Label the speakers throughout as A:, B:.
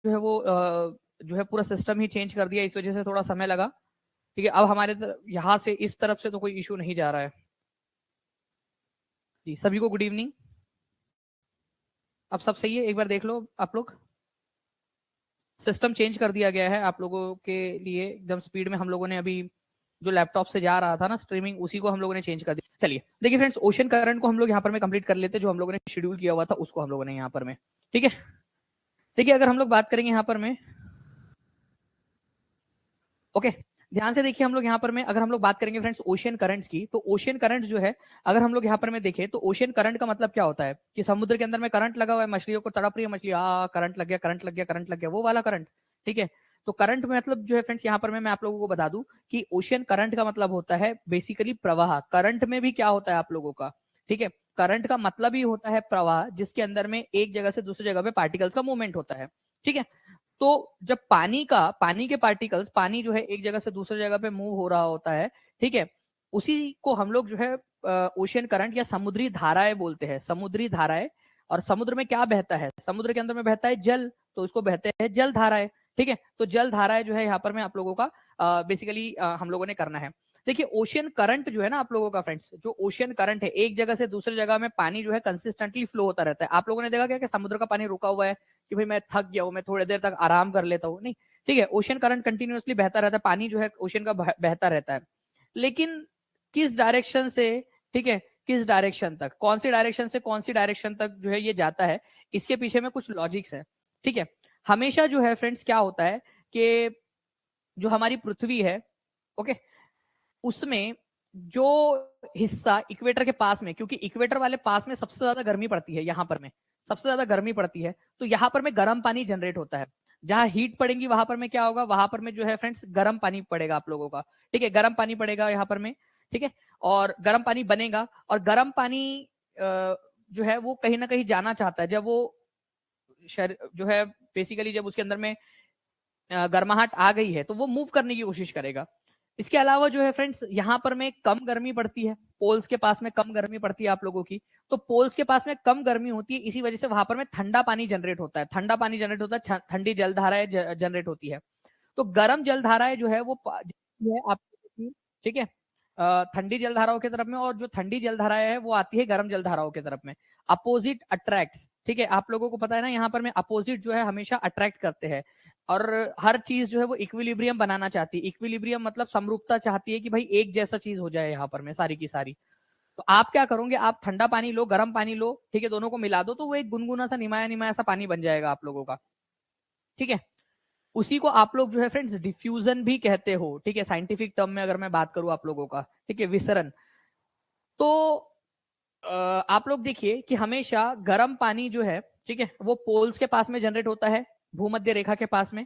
A: जो है वो जो है पूरा सिस्टम ही चेंज कर दिया, इस वजह से थोड़ा समय लगा। ठीक है, अब हमारे यहाँ से इस तरफ से तो कोई इशू नहीं जा रहा है जी। सभी को गुड इवनिंग। अब सब सही है, एक बार देख लो आप लोग। सिस्टम चेंज कर दिया गया है आप लोगों के लिए एकदम स्पीड में। हम लोगों ने अभी जो लैपटॉप से जा रहा था ना स्ट्रीमिंग, उसी को हम लोगों ने चेंज कर दिया। चलिए देखिए फ्रेंड्स, ओशन करंट को हम लोग यहाँ पर में कंप्लीट कर लेते, जो हम लोगों ने शेड्यूल किया हुआ था उसको हम लोगों ने यहाँ पर में। ठीक है, देखिए अगर हम लोग बात करेंगे यहाँ पर में, ओके ध्यान से देखिए हम लोग यहाँ पर में अगर हम लोग बात करेंगे फ्रेंड्स ओशियन करंट्स की, तो ओशियन करंट जो है अगर हम लोग यहाँ पर में देखें तो ओशियन करंट का मतलब क्या होता है कि समुद्र के अंदर में करंट लगा हुआ है, मछलियों को तड़प रही है मछली, करंट लग गया करंट लग गया करंट लग गया, वो वाला करंट। ठीक है, तो करंट में मतलब जो है फ्रेंड्स यहाँ पर मैं आप लोगों को बता दूं कि ओशियन करंट का मतलब होता है बेसिकली प्रवाह। करंट में भी क्या होता है आप लोगों का, ठीक है, करंट का मतलब ही होता है प्रवाह, जिसके अंदर में एक जगह से दूसरी जगह पे पार्टिकल्स का मूवमेंट होता है। ठीक है, तो जब पानी के पार्टिकल्स, पानी जो है एक जगह से दूसरी जगह पे मूव हो रहा होता है, ठीक है, उसी को हम लोग जो है ओशियन करंट या समुद्री धाराएं बोलते हैं, समुद्री धाराएं। और समुद्र में क्या बहता है, समुद्र के अंदर में बहता है जल, तो उसको बहते हैं जल धाराएं। ठीक है, तो जल धाराएं जो है यहाँ पर में आप लोगों का बेसिकली हम लोगों ने करना है। देखिए ओशियन करंट जो है ना आप लोगों का फ्रेंड्स, जो ओशियन करंट है एक जगह से दूसरी जगह में पानी जो है कंसिस्टेंटली फ्लो होता रहता है। आप लोगों ने देखा क्या कि समुद्र का पानी रुका हुआ है कि भाई मैं थक गया हूँ, मैं थोड़ी देर तक आराम कर लेता हूँ, नहीं। ठीक है, ओशियन करंट कंटिन्यूअसली बहता रहता है, पानी जो है ओशियन का बहता रहता है, लेकिन किस डायरेक्शन से, ठीक है, किस डायरेक्शन तक, कौन सी डायरेक्शन से कौन सी डायरेक्शन तक जो है ये जाता है, इसके पीछे में कुछ लॉजिक्स है। ठीक है, हमेशा जो है फ्रेंड्स क्या होता है कि जो हमारी पृथ्वी है, ओके, उसमें जो हिस्सा इक्वेटर के पास में, क्योंकि इक्वेटर वाले पास में सबसे ज्यादा गर्मी पड़ती है, यहाँ पर में सबसे ज्यादा गर्मी पड़ती है, तो यहाँ पर में गर्म पानी जनरेट होता है। जहां हीट पड़ेगी वहां पर में क्या होगा, वहां पर में जो है फ्रेंड्स गर्म पानी पड़ेगा आप लोगों का। ठीक है, गर्म पानी पड़ेगा यहाँ पर में। ठीक है, और गर्म पानी बनेगा, और गर्म पानी जो है वो कहीं ना कहीं जाना चाहता है। जब वो जो है बेसिकली जब उसके अंदर में गर्माहट आ गई है तो वो मूव करने की कोशिश करेगा। इसके अलावा जो है फ्रेंड्स यहाँ पर में कम गर्मी पड़ती है, पोल्स के पास में कम गर्मी पड़ती है आप लोगों की, तो पोल्स के पास में कम गर्मी होती है, इसी वजह से वहां पर में ठंडा पानी जनरेट होता है, ठंडा पानी जनरेट होता है, ठंडी जलधाराएं जनरेट होती है। तो गर्म जलधाराएं जो है वो है आप, ठीक है, ठंडी जलधाराओं की तरफ में, और जो ठंडी जलधाराएं है वो आती है गर्म जलधाराओं की तरफ में। अपोजिट अट्रैक्ट्स, ठीक है, आप लोगों को पता है ना यहाँ पर में अपोजिट जो है हमेशा अट्रैक्ट करते हैं, और हर चीज जो है वो इक्विलिब्रियम बनाना चाहती है। इक्विलिब्रियम मतलब समरूपता चाहती है कि भाई एक जैसा चीज हो जाए यहाँ पर में सारी की सारी। तो आप क्या करोगे, आप ठंडा पानी लो गर्म पानी लो, ठीक है, दोनों को मिला दो तो वो एक गुनगुना सा निमाया निमाया सा पानी बन जाएगा आप लोगों का। ठीक है, उसी को आप लोग जो है फ्रेंड्स डिफ्यूजन भी कहते हो। ठीक है, साइंटिफिक टर्म में अगर मैं बात करूं आप लोगों का, ठीक है, विसरण। तो आप लोग देखिए कि हमेशा गर्म पानी जो है, ठीक है, वो पोल्स के पास में जनरेट होता है, भूमध्य रेखा के पास में,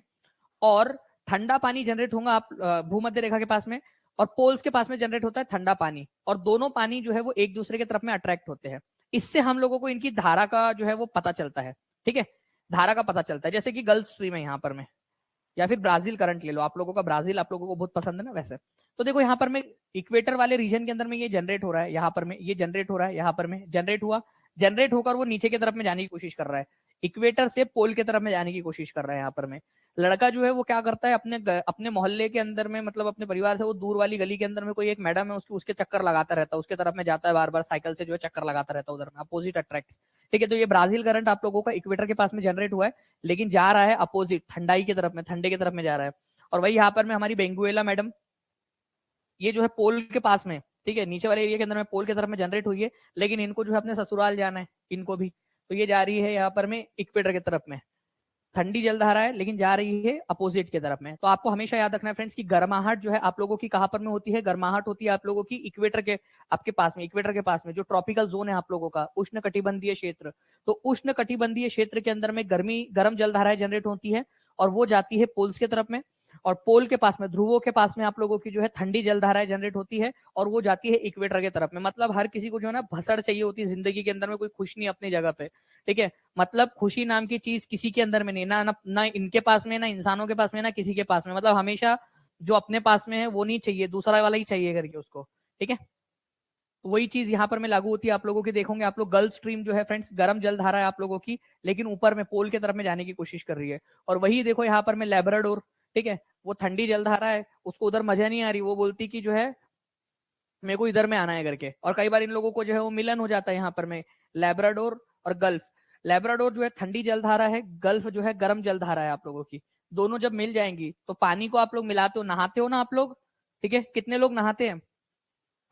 A: और ठंडा पानी जनरेट होगा आप भूमध्य रेखा के पास में, और पोल्स के पास में जनरेट होता है ठंडा पानी, और दोनों पानी जो है वो एक दूसरे की तरफ में अट्रैक्ट होते हैं। इससे हम लोगों को इनकी धारा का जो है वो पता चलता है। ठीक है, धारा का पता चलता है, जैसे कि गल्फ स्ट्रीम है यहाँ पर में, या फिर ब्राजील करंट ले लो, आप लोगों का ब्राजील आप लोगों को बहुत पसंद है ना वैसे। तो देखो यहाँ पर में इक्वेटर वाले रीजन के अंदर में ये जनरेट हो रहा है, यहाँ पर में ये जनरेट हो रहा है, यहाँ पर में जनरेट हुआ, जनरेट होकर वो नीचे की तरफ में जाने की कोशिश कर रहा है, इक्वेटर से पोल की तरफ में जाने की कोशिश कर रहा है। यहाँ पर में लड़का जो है वो क्या करता है, अपने मोहल्ले के अंदर में, मतलब अपने परिवार से वो दूर वाली गली के अंदर में कोई एक मैडम है उसकी, उसके चक्कर लगाता रहता है, उसके तरफ में जाता है बार बार साइकिल से जो है चक्कर लगाता रहता है उधर में, अपोजिट अट्रैक्ट। ठीक है, तो ये ब्राजील करंट आप लोगों का इक्वेटर के पास में जनरेट हुआ है, लेकिन जा रहा है अपोजिट ठंडाई की तरफ में, ठंडे की तरफ में जा रहा है। और वही यहाँ पर में हमारी बेंगुएला मैडम, ये जो है पोल के पास में, ठीक है, नीचे वाले एरिया के अंदर में पोल की तरफ में जनरेट हुई है, लेकिन इनको जो है अपने ससुराल जाना है इनको भी, तो ये जा रही है यहाँ पर में इक्वेटर की तरफ में, ठंडी जलधारा है लेकिन जा रही है अपोजिट की तरफ में। तो आपको हमेशा याद रखना है फ्रेंड्स कि गर्माहट जो है आप लोगों की कहां पर में होती है, गर्माहट होती है आप लोगों की इक्वेटर के आपके पास में, इक्वेटर के पास में जो ट्रॉपिकल जोन है आप लोगों का, उष्ण कटिबंधीय क्षेत्र। तो उष्ण कटिबंधीय क्षेत्र के अंदर में गर्म जलधाराएं जनरेट होती है, और वो जाती है पोल्स की तरफ में, और पोल के पास में, ध्रुवों के पास में आप लोगों की जो है ठंडी जलधाराएं जनरेट होती है, और वो जाती है इक्वेटर की तरफ में। मतलब हर किसी को जो है ना भसड़ चाहिए होती है जिंदगी के अंदर में, कोई खुश नहीं अपनी जगह पे। ठीक है, मतलब खुशी नाम की चीज किसी के अंदर में नहीं, ना इनके पास में, ना इंसानों के पास में, ना किसी के पास में। मतलब हमेशा जो अपने पास में है वो नहीं चाहिए, दूसरा वाला ही चाहिए करके उसको। ठीक है, तो वही चीज यहाँ पर में लागू होती है आप लोगों की। देखोगे आप लोग गल्फ स्ट्रीम जो है फ्रेंड्स गर्म जल धारा है आप लोगों की, लेकिन ऊपर में पोल की तरफ में जाने की कोशिश कर रही है। और वही देखो यहाँ पर में लैब्राडोर, ठीक है, वो ठंडी जल धारा है, उसको उधर मजा नहीं आ रही, वो बोलती कि जो है मेरे को इधर में आना है करके। और कई बार इन लोगों को जो है वो मिलन हो जाता है यहाँ पर में, लैब्राडोर और गल्फ। लैब्राडोर जो है ठंडी जलधारा है, गल्फ जो है गर्म जलधारा है आप लोगों की। दोनों जब मिल जाएंगी तो पानी को आप लोग मिलाते हो, नहाते हो ना आप लोग, ठीक है, कितने लोग नहाते हैं?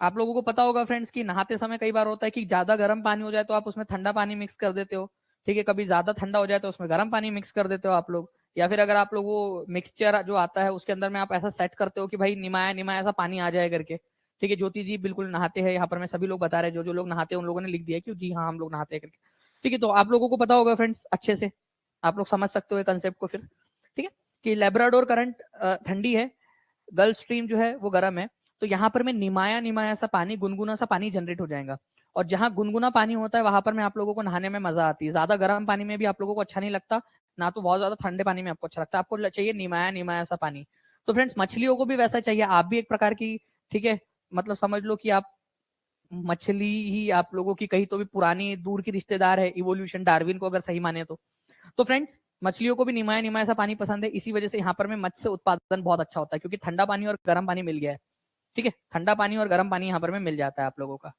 A: आप लोगों को पता होगा फ्रेंड्स कि नहाते समय कई बार होता है कि ज्यादा गर्म पानी हो जाए तो आप उसमें ठंडा पानी मिक्स कर देते हो, ठीक है, कभी ज्यादा ठंडा हो जाए तो उसमें गर्म पानी मिक्स कर देते हो आप लोग। या फिर अगर आप लोग वो मिक्सचर जो आता है उसके अंदर में आप ऐसा सेट करते हो कि भाई निमाया निमाया ऐसा पानी आ जाए करके, ठीक है। ज्योति जी बिल्कुल नहाते हैं यहाँ पर, मैं सभी लोग बता रहे हैं, जो जो लोग नहाते हैं उन लोगों ने लिख दिया कि जी हाँ हम लोग नहाते हैं करके, ठीक है। तो आप लोगों को पता होगा फ्रेंड्स अच्छे से, आप लोग समझ सकते हो कंसेप्ट को फिर, ठीक है, कि लेब्राडोर करंट ठंडी है, गल्फ स्ट्रीम जो है वो गर्म है। तो यहाँ पर में निमाया निमाया सा पानी, गुनगुना सा पानी जनरेट हो जाएगा। और जहां गुनगुना पानी होता है वहां पर में आप लोगों को नहाने में मजा आती है। ज्यादा गर्म पानी में भी आप लोगों को अच्छा नहीं लगता, ना तो बहुत ज्यादा ठंडे पानी में आपको अच्छा लगता है, आपको चाहिए निमाया निमाया सा पानी। तो फ्रेंड्स मछलियों को भी वैसा चाहिए, आप भी एक प्रकार की, ठीक है, मतलब समझ लो कि आप मछली ही आप लोगों की कहीं तो भी पुरानी दूर की रिश्तेदार है, इवोल्यूशन डार्विन को अगर सही माने तो फ्रेंड्स मछलियों को भी निमाया निमाया सा पानी पसंद है। इसी वजह से यहाँ पर में मत्स्य उत्पादन बहुत अच्छा होता है, क्योंकि ठंडा पानी और गर्म पानी मिल गया है, ठीक है, ठंडा पानी और गर्म पानी यहाँ पर में मिल जाता है आप लोगों का।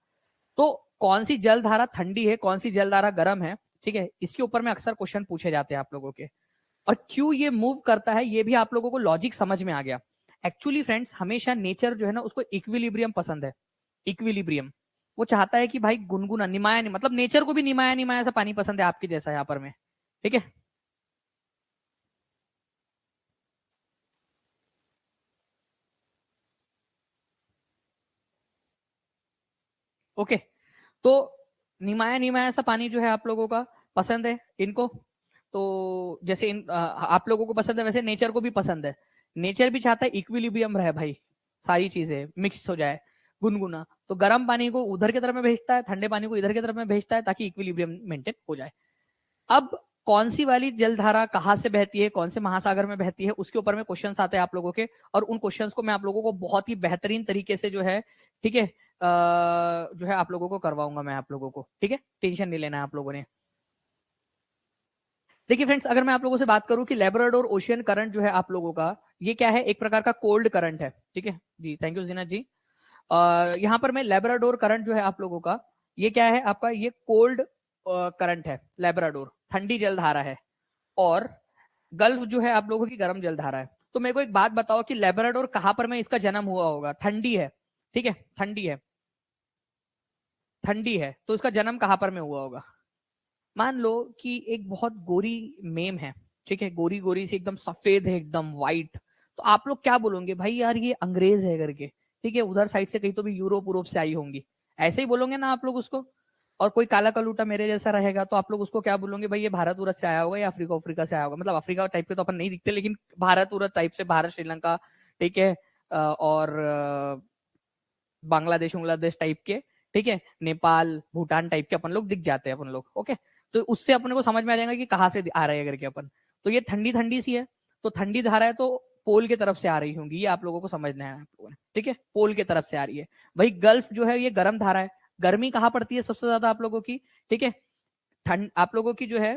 A: तो कौन सी जल धारा ठंडी है, कौन सी जल धारा गर्म है, ठीक है, इसके ऊपर में अक्सर क्वेश्चन पूछे जाते हैं आप लोगों के। और क्यों ये मूव करता है ये भी आप लोगों को लॉजिक समझ में आ गया। एक्चुअली फ्रेंड्स हमेशा नेचर जो है ना उसको इक्विलिब्रियम पसंद है, इक्विलिब्रियम। वो चाहता है कि भाई गुनगुना निमाया नहीं, मतलब नेचर को भी निमाया निमाया सा पानी पसंद है आपके जैसा यहाँ पर में, ठीक है। ओके, तो निमाया निमाया सा पानी जो है आप लोगों का पसंद है इनको। तो जैसे आप लोगों को पसंद है वैसे नेचर को भी पसंद है। नेचर भी चाहता है इक्विलिब्रियम रहे भाई, सारी चीजें मिक्स हो जाए, गुनगुना। तो गर्म पानी को उधर की तरफ में भेजता है, ठंडे पानी को इधर की तरफ में भेजता है, ताकि इक्विलिब्रियम मेंटेन हो जाए। अब कौन सी वाली जलधारा कहाँ से बहती है, कौन से महासागर में बहती है, उसके ऊपर में क्वेश्चंस आते हैं आप लोगों के। और उन क्वेश्चंस को मैं आप लोगों को बहुत ही बेहतरीन तरीके से जो है, ठीक है, जो है आप लोगों को करवाऊंगा मैं आप लोगों को, ठीक है, टेंशन नहीं लेना है आप लोगों ने। देखिए फ्रेंड्स अगर मैं आप लोगों से बात करूं कि लेब्राडोर ओशियन करंट जो है आप लोगों का, ये क्या है, एक प्रकार का कोल्ड करंट है, ठीक है जी, थैंक यू जीना जी। यहाँ पर मैं लेब्राडोर करंट जो है आप लोगों का, ये क्या है आपका, ये कोल्ड करंट है, लेब्राडोर ठंडी जलधारा है। और गल्फ जो है आप लोगों की गर्म जलधारा है। तो मेरे को एक बात बताओ कि लेब्राडोर कहां पर में इसका जन्म हुआ होगा, ठंडी है, ठीक है, ठंडी है, ठंडी है, तो इसका जन्म कहां पर में हुआ होगा? मान लो कि एक बहुत गोरी मेम है, ठीक है, गोरी गोरी सी एकदम सफेद है, एकदम व्हाइट। तो आप लोग क्या बोलोगे, भाई यार ये अंग्रेज है करके, ठीक है, उधर साइड से कहीं तो भी यूरोप यूरोप से आई होंगी, ऐसे ही बोलोगे ना आप लोग उसको। और कोई काला कलूटा मेरे जैसा रहेगा तो आप लोग उसको क्या बोलोगे, भाई ये भारत उरत से आया होगा या अफ्रीका अफ्रीका से आया होगा। मतलब अफ्रीका टाइप के तो अपन नहीं दिखते, लेकिन भारत उरत टाइप से, भारत श्रीलंका, ठीक है, और बांग्लादेश बांग्लादेश टाइप के, ठीक है, नेपाल भूटान टाइप के अपन लोग दिख जाते हैं अपन लोग, ओके। तो उससे अपने को समझ में आ जाएगा कि कहाँ से आ रहे हैं करके अपन। तो ये ठंडी ठंडी सी है, तो ठंडी धारा है, तो पोल की तरफ से आ रही होंगी, ये आप लोगों को समझना है आप लोगों ने, ठीक है, पोल की तरफ से आ रही है। भाई गल्फ जो है ये गर्म धारा है, गर्मी कहाँ पड़ती है सबसे ज्यादा आप लोगों की, ठीक है, ठंड आप लोगों की जो है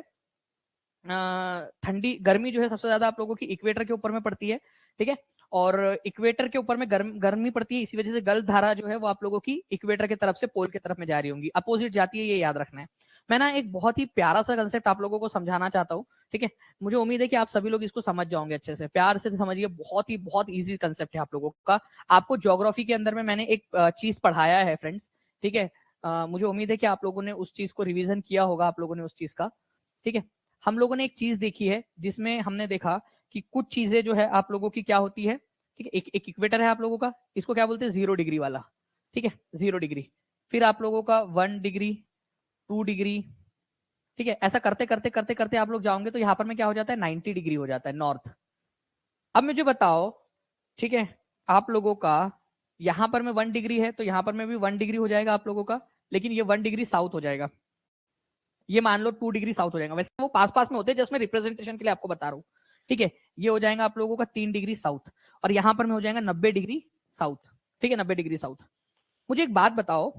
A: ठंडी गर्मी जो है सबसे ज्यादा आप लोगों की इक्वेटर के ऊपर में पड़ती है, ठीक है। और इक्वेटर के ऊपर में गर्मी पड़ती है, इसी वजह से गल्फ धारा जो है वो आप लोगों की इक्वेटर की तरफ से पोल की तरफ में जा रही होंगी, अपोजिट जाती है, ये याद रखना है। मैं ना एक बहुत ही प्यारा सा कंसेप्ट आप लोगों को समझाना चाहता हूँ, ठीक है। मुझे उम्मीद है कि आप सभी लोग इसको समझ जाओगे अच्छे से, प्यार से समझिए, बहुत इजी कंसेप्ट है आप लोगों का। आपको ज्योग्राफी के अंदर में मैंने एक चीज पढ़ाया है फ्रेंड्स, ठीक है। मुझे उम्मीद है कि आप लोगों ने उस चीज को रिविजन किया होगा, आप लोगों ने उस चीज का, ठीक है। हम लोगों ने एक चीज देखी है जिसमें हमने देखा कि कुछ चीजें जो है आप लोगों की क्या होती है, ठीक है, एक इक्वेटर है आप लोगों का, इसको क्या बोलते हैं, 0 डिग्री वाला, ठीक है, 0 डिग्री। फिर आप लोगों का 1 डिग्री, 2 डिग्री, ठीक है, ऐसा करते करते करते करते आप लोग जाओगे तो यहाँ पर में क्या हो जाता है, 90 डिग्री हो जाता है नॉर्थ। अब मुझे बताओ, ठीक है, आप लोगों का यहाँ पर में 1 डिग्री है, तो यहाँ पर में भी 1 डिग्री हो जाएगा आप लोगों का, लेकिन ये 1 डिग्री साउथ हो जाएगा। ये मान लो 2 डिग्री साउथ हो जाएगा, वैसे वो पास पास में होते हैं, जस्ट मैं रिप्रेजेंटेशन के लिए आपको बता रहा हूँ, ठीक है। ये हो जाएगा आप लोगों का 3 डिग्री साउथ, और यहाँ पर में हो जाएगा 90 डिग्री साउथ, ठीक है, 90 डिग्री साउथ। मुझे एक बात बताओ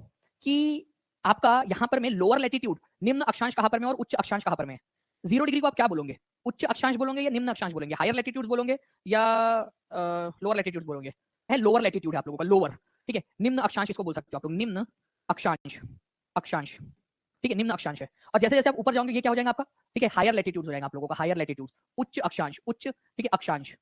A: कि आपका यहाँ पर में लोअर लैटिट्यूड, निम्न अक्षांश कहाँ पर में और उच्च अक्षांश कहाँ पर में है। 0 डिग्री को आप क्या बोलोगे? उच्च अक्षांश बोलोगे या निम्न अक्षांश बोलोगे? हायर लैटिट्यूड बोलोगे या लोअर लैटिट्यूड बोलोगे? है लोअर लैटिट्यूड है आप लोगों का, लोअर। ठीक है, निम्न अक्षांश इसको बोल सकते हो आप लोग, निम्न अक्षांश, अक्षांश। ठीक है, निम्न अक्षांश है। और जैसे जैसे आप ऊपर जाओगे ये क्या हो जाएगा आपका? ठीक है, हायर लैटिट्यूड हो जाएगा आप लोगों का, हायर लैटिट्यूड, उच्च अक्षांश, उच्च, ठीक है, अक्षांश।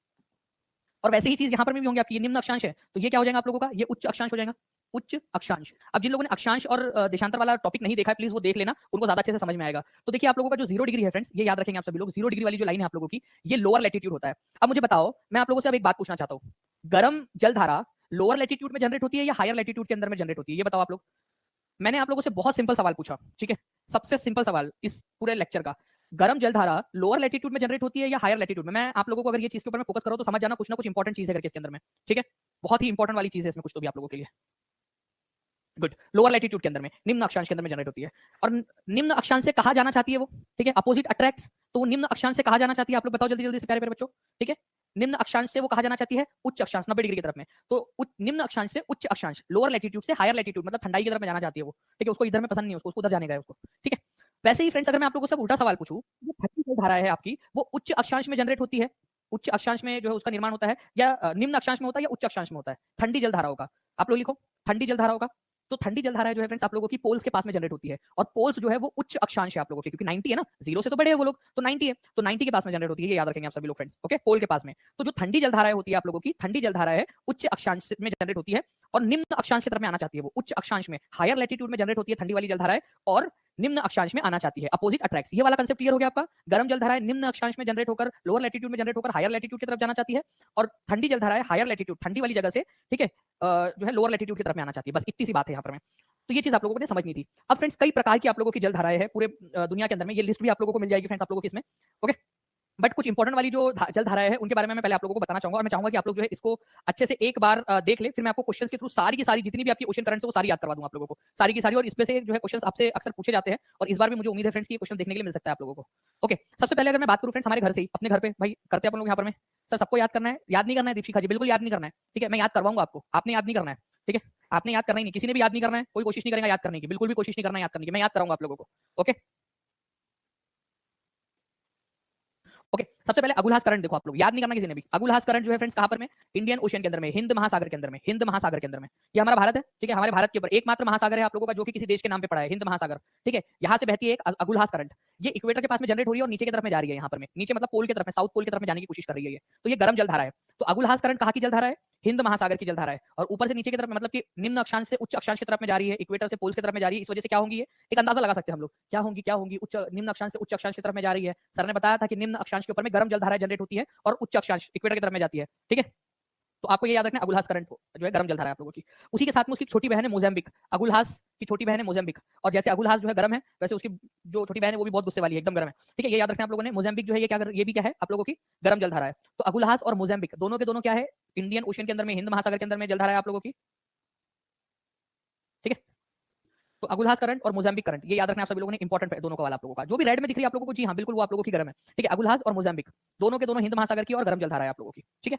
A: और वैसे ही चीज यहाँ पर भी होंगे आपकी, ये निम्न अक्षांश है तो ये क्या हो जाएगा आप लोगों का? ये उच्च अक्षांश हो जाएगा, उच्च अक्षांश। अब जिन लोगों ने अक्षांश और देशांतर वाला टॉपिक नहीं देखा है प्लीज वो देख लेना, उनको ज्यादा अच्छे से समझ में आएगा। तो देखिए आप लोगों का जो 0 डिग्री है फ्रेंड्स, ये याद रखेंगे आप सभी लोग, 0 डिग्री वाली जो लाइन है आप लोगों की, ये लोअर लैटिट्यूड होता है। अब मुझे बताओ, मैं आप लोगों से अब एक बात पूछना चाहता हूँ, गर्म जल धारा लोअर लैटिट्यूड में जनरेट होती है या हायर लैटिट्यूड के अंदर में जनरेट होती है? ये बताओ आप लोग। मैंने आप लोगों से बहुत सिंपल सवाल पूछा, ठीक है, सबसे सिंपल सवाल इस पूरे लेक्चर का, गर्म जलधारा लोअर लैटिट्यूड में जनरेट होती है या हायर लैटिट्यूड में? मैं आप लोगों को अगर ये चीज के ऊपर में फोकस करो तो समझ जाना कुछ ना कुछ इंपॉर्टेंट चीज है करके इसके अंदर में, ठीक है, बहुत ही इंपॉर्टेंट वाली चीज है इसमें कुछ तो भी आप लोगों के लिए। गुड, लोअर लैटिट्यूड के अंदर में, निम्न अक्षांश के अंदर में जनरेट होती है। और निम्न अक्षांश से कहा जाना चाहती है वो, ठीक है, अपोजिट अट्रैक्ट्स, तो वो निम्न अक्षांश से कहा जाना चाहती है, आप लोग बताओ जल्दी जल्दी से प्यारे प्यारे बच्चों, ठीक है, निम्न अक्षांश से वो कहा जाना चाहती है उच्च अक्षांश 90 डिग्री की तरफ में। तो निम्न अक्षांश से उच्च अक्षांश, लोअर लैटिट्यूड से हायर लैटिट्यूड, मतलब ठंडाई की तरफ में जाना चाहती है वो, ठीक है, उसको इधर में पसंद नहीं है, उसको उधर जाने का है उसको, ठीक है। वैसे ही फ्रेंड्स अगर मैं आप लोगों से उल्टा सवाल पूछूं, जो ठंडी जल धारा है आपकी वो उच्च अक्षांश में जनरेट होती है, उच्च अक्षांश में जो है उसका निर्माण होता है, या निम्न अक्षांश में होता है या उच्च अक्षांश में होता है? ठंडी जल धाराओं का आप लोग लिखो, ठंडी जल धाराओं का। तो ठंडी जल धारा जो है फ्रेंड्स आप लोगों की पोल्स के पास में जनरेट होती है, और पोल्स जो है वो उच्च अक्षांश है आप लोगों के, क्योंकि 90 है ना, 0 से तो बड़े हैं वो लोग, तो 90 है, तो 90 के पास में जनरेट होती है, ये याद रखेंगे आप सभी लोग फ्रेंड्स, ओके, पोल के पास में। तो जो ठंडी जल धारा होती है आप लोगों की, ठंडी जल धारा है उच्च अक्षांश में जनरेट होती है, और निम्न अक्षांश की तरफ में आना चाहती है वो, उच्च अक्षांश में हायर लैटिट्यूड में जनरेट होती है ठंडी वाली जल धारा है, और निम्न अक्षांश में आना चाहती है, अपोजिट अट्रैक्ट्स। ये वाला कंसेप्ट क्लियर हो गया आपका? गर्म जल धारा है निम्न अक्षांश में जनरेट होकर लोअर लैटिट्यूड में जनरेट होकर हायर लैटिट्यूड की तरफ जाना चाहती है, और ठंडी जल धारा है हायर लैटिट्यूड, ठंडी वाली जगह से, ठीक है, जो है लोअर लैटिट्यूड की तरफ में आना चाहती है। बस इतनी सी बात है यहाँ पर में, तो ये चीज आप लोगों को समझनी थी। अब फ्रेंड्स कई प्रकार की आप लोगों की जल धाराएं हैं पूरे दुनिया के अंदर में, ये लिस्ट भी आप लोगों को मिल जाएगी फ्रेंड्स आप लोगों की इसमें, ओके। बट कुछ इंपॉर्टेंट वाली जो जल धाराएं हैं उनके बारे में मैं पहले आप लोगों को बताना चाहूंगा, और मैं चाहूंगा कि आप लोग जो है इसको अच्छे से एक बार देख ले, फिर मैं आपको क्वेश्चंस के थ्रू सारी की सारी जितनी भी आपकी ओशन करंट है वो सारी याद करवा दूंगा आप लोगों को, सारी की सारी। और इसमें से जो है क्वेश्चंस आपसे अक्सर पूछे जाते हैं, और इस बार भी मुझे उम्मीद है फ्रेंड्स कि ये क्वेश्चन देखने के लिए मिल सकता है आप लोगों को, ओके। सबसे पहले अगर मैं बात करूं फ्रेंड्स हमारे घर से ही, अपने घर पे भाई करते हैं अपन लोग यहाँ पर में, सर सबको याद करना है, याद नहीं करना है दीपशिखा जी, बिल्कुल याद नहीं करना है, ठीक है, मैं याद करवाऊंगा आपको, आपने याद नहीं करना है, ठीक है, आपने याद करना ही नहीं, किसी ने भी याद नहीं करना है, कोई कोशिश नहीं करेगा याद करने की, बिल्कुल भी कोशिश नहीं करना याद करने की, मैं याद कराऊंगा आप लोगों को, ओके। ओके, सबसे पहले अगुलहास करंट देखो आप लोग, याद नहीं करना किसी ने भी। अगुलहास करंट जो है फ्रेंड्स कहां पर में? इंडियन ओशन के अंदर में, हिंद महासागर के अंदर में, हिंद महासागर के अंदर में। ये हमारा भारत है, ठीक है, हमारे भारत के ऊपर एकमात्र महासागर है आप लोगों का जो कि किसी देश के नाम पे पड़ा है, हिंद महासागर, ठीक है। यहाँ से बहती है एक अगुलहास करंट, ये इक्वेटर के पास में जनरेट हो रही है और नीचे की तरफ में जा रही है, यहाँ पर में नीचे मतलब पोल की तरफ में, साउथ पोल की तरफ में जाने की कोशिश कर रही है ये, तो ये गर्म जल धारा है। तो अगुलहास करंट कहाँ की जल धारा है? हिंद महासागर की जल धारा है, और ऊपर से नीचे की तरफ मतलब कि निम्न अक्षांश से उच्च अक्षांश की तरफ में जा रही है, इक्वेटर से पोल्स की तरफ में जा रही है। इस वजह से क्या होंगी ये, एक अंदाजा लगा सकते हैं हम लोग, क्या होंगी उच्च, निम्न अक्षांश से उच्च अक्षांश की तरफ में जा रही है। सर ने बताया था कि निम्न अक्षांश के ऊपर में गर्म जल धारा जनरेट होती है और उच्च अक्षांश इक्वेटर की तरफ में जाती है, ठीक है। तो आपको ये याद रखना है अगुलहास करंट जो है गर्म जल धारा है आप लोगों की। उसी के साथ में उसकी छोटी बहन है मोजाम्बिक, अगुलहास की छोटी बहन है मोजाम्बिक, और जैसे अगुलहास जो है गर्म है वैसे उसकी जो छोटी बहन है वो भी बहुत गुस्से वाली है, एकदम गर्म है, ठीक है, ये याद रखना आप लोगों ने। मोजाम्बिक जो है ये भी क्या है आप लोगों की? गर्म जल धारा है। तो अगुलहास और मोजाम्बिक दोनों के दोनों क्या है? इंडियन ओशन के अंदर में, हिंद महासागर के अंदर में जल धारा है आप लोगों की, ठीक है। तो अगुलहास करंट और मोजाम्बिक करंट ये याद रखना आप सभी लोगों ने, इंपॉर्टेंट है दोनों का वाला आप लोगों का, जो भी रेड में दिख रही है आप लोगों को, जी हाँ बिल्कुल वो आप लोगों की गर्म है, ठीक है। अगुलहास और मोजाम्बिक दोनों के दोनों हिंद महासागर की और गर्म जल धारा है आप लोगों की, ठीक है।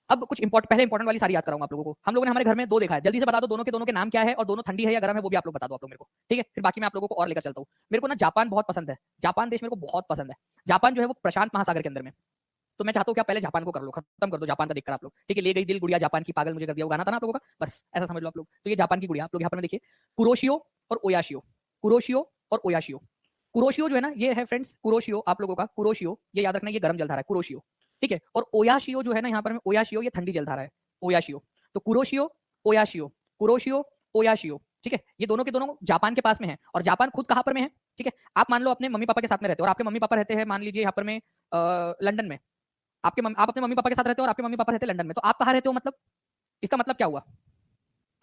A: अब कुछ पहले इंपॉर्टेंट वाली सारी याद कराऊंगा आप लोगों को। हम लोगों ने हमारे घर में दो देखा है, जल्दी से बता दो दोनों के नाम क्या है, और दोनों ठंडी है या गर्म है वो भी आप लोग बता दो आप लोग मेरे को, ठीक है। फिर बाकी मैं आप लोगों को और लेकर चलता हूँ। मेरे को ना जापान बहुत पसंद है, जापान देश मेरे को बहुत पसंद है। जापान जो है वो प्रशांत महासागर के अंदर में, तो मैं चाहता हूँ कि आप पहले जापान को कर लो, खत्म कर दो जापान का देखकर आप लोग, ठीक है। ले गई दिल गुड़िया जापान की, पागल मुझे कर दिया, वो गाना था ना आप लोगों का, बस ऐसा समझ लो आप लोग। तो ये जापान की गुड़िया आप लोग यहाँ पर देखिए, कुरोशियो और ओयाशियो, कुरोशियो और ओयाशियो। कुरोशियो जो है ना ये है फ्रेंड्स, कुरोशियो आप लोगों का, कुरोशियो ये याद रखना, ये गर्म जल धारा है कुरोशियो, ठीक है। और ओयाशियो जो है ना यहाँ पर ओयाशियो ये ठंडी जल धारा है, ओयाशियो। तो कुरोशियो ओयाशियो, कुरोशियो ओयाशियो, ठीक है। ये दोनों के दोनों जापान के पास में है, और जापान खुद कहाँ पर में है, ठीक है। आप मान लो अपने मम्मी पापा के साथ में रहते हो, और आपके मम्मी पापा रहते हैं मान लीजिए यहाँ पर में लंदन में, आप अपने मम्मी पापा के साथ रहते हो और आपके मम्मी पापा रहते हैं लंदन में, तो आप कहाँ रहते हो? मतलब इसका मतलब क्या हुआ?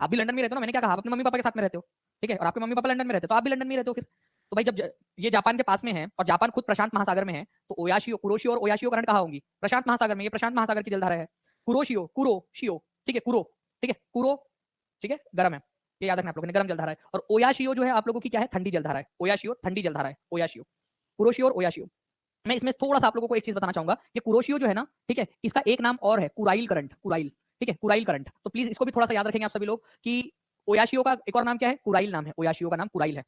A: आप भी लंदन में रहते हो ना, मैंने क्या कहा, आप अपने मम्मी पापा के साथ में रहते हो, ठीक है, और आपके मम्मी पापा लंदन में रहते हो, तो आप भी लंदन में रहते हो फिर। तो भाई जब ये जापान के पास में है और जापान खुद प्रशांत महासागर में है, तो ओयाशियो, कुरोशियो और ओयाशियो करंट कहाँ होंगी? प्रशांत महासागर में। ये प्रशांत महासागर की जलधारा है। कुरोशियो, कुरोशियो, ठीक है, कुरो, ठीक है, कुरो, ठीक है, गर्म है, ये याद रखना आप लोगों ने, गर्म जलधारा है। और ओयाशियो जो है आप लोगों की क्या है? ठंडी जलधारा है। ओयाशियो ठंडी जलधारा है, ओयाशियो, कुरोशियो और ओयाशियो। मैं इसमें थोड़ा सा आप लोगों को एक चीज बताना चाहूंगा, ये कुरोशियो जो है ना, ठीक है, इसका एक नाम और है कुराइल करंट, कुराइल, ठीक है, कुराइल करंट। तो प्लीज इसको भी थोड़ा सा याद रखेंगे आप सभी लोग कि ओयाशियो का एक और नाम क्या है? कुराइल नाम है। ओयाशियो का नाम कुराइल है।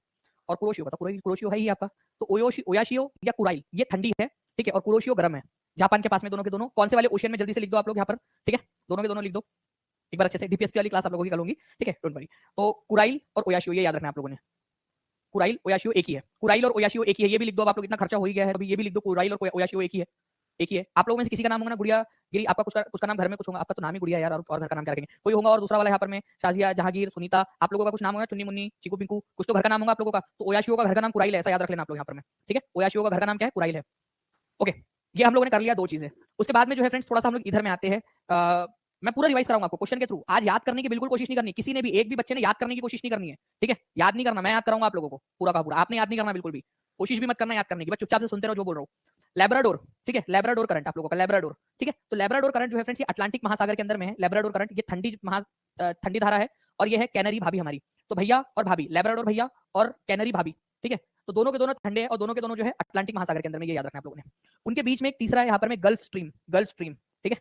A: और कुरोशियो का, कुरोशियो है ही आपका। तो ओयाशियो या कुराइल ये ठंडी है, ठीक है, और कुरोशियो गर्म है। जापान के पास में दोनों के दोनों। कौन से वाले ओशियन में जल्दी से लिख दो आप लोग यहाँ पर, ठीक है, दोनों के दोनों लिख दो एक बार अच्छे से। डीपीएसपी वाली क्लास आप लोगों की करूंगी, ठीक है, डोंट वरी। तो कुराइल और ओयाशियो ये याद रखना आप लोगों ने। कुराइल ओयाशियो एक ही है, कुराइल और ओयाशियो एक ही है, ये भी लिख दो। अब आप लोग इतना खर्चा हो ही गया है, अभी ये भी लिख दो, कुराइल और ओयाशियो एक ही है, एक ही है। आप लोगों में से किसी का नाम होगा ना गुड़िया गिरी, आपका कुछ का नाम घर में कुछ होगा, आपका तो नाम ही गुड़िया यार, और घर का नाम क्या रखेंगे, कोई होगा। और दूसरा वाला यहाँ पर में शाजिया, जहांगीर, सुनीता, आप लोगों का कुछ नाम होगा, चुन्नी मुन्नी, चिकू पिंकू, कुछ तो घर का नाम होगा आप लोगों का। तो ओयाशियो का घर का नाम कुराइल है, ऐसा याद रख लेना आप लोग यहाँ पर में, ठीक है। ओयाशियो का घर का नाम क्या है? कुराइल है। ओके, ये हम लोगों ने कर लिया दो चीजें। उसके बाद में जो है फ्रेंड्स थोड़ा सा हम लोग इधर में आते हैं। मैं पूरा रिवाइज कराऊंगा आपको क्वेश्चन के थ्रू। आज याद करने की बिल्कुल कोशिश नहीं करनी, किसी ने भी, एक भी बच्चे ने याद करने की कोशिश नहीं करनी है, ठीक है। याद नहीं करना, मैं याद कराऊंगा आप लोगों को पूरा का पूरा, आपने याद नहीं करना बिल्कुल भी, कोशिश भी मत करना याद करने की, बस चुपचाप से सुनते रहो जो बोल रहा हूँ। लेब्राडोर, ठीक है, लेब्राडोर करंट आप लोगों का, लेब्राडोर, ठीक है। तो लेब्राडोर करंट जो है फ्रेंड्स ये अटलांटिक महासागर के अंदर में है। लेब्राडोर करंट ये ठंडी धारा है, और ये है कैनरी भाभी हमारी। तो भैया और भाभी, लेब्राडोर भैया और कैनरी भाभी, ठीक है। तो दोनों के दोनों ठंडे हैं, और दोनों के दोनों जो है अटलांटिक महासागर के अंदर में, ये याद रखना आप लोगों ने। उनके बीच में एक तीसरा है यहाँ पर में गल्फ स्ट्रीम, गल्फ स्ट्रीम, ठीक है,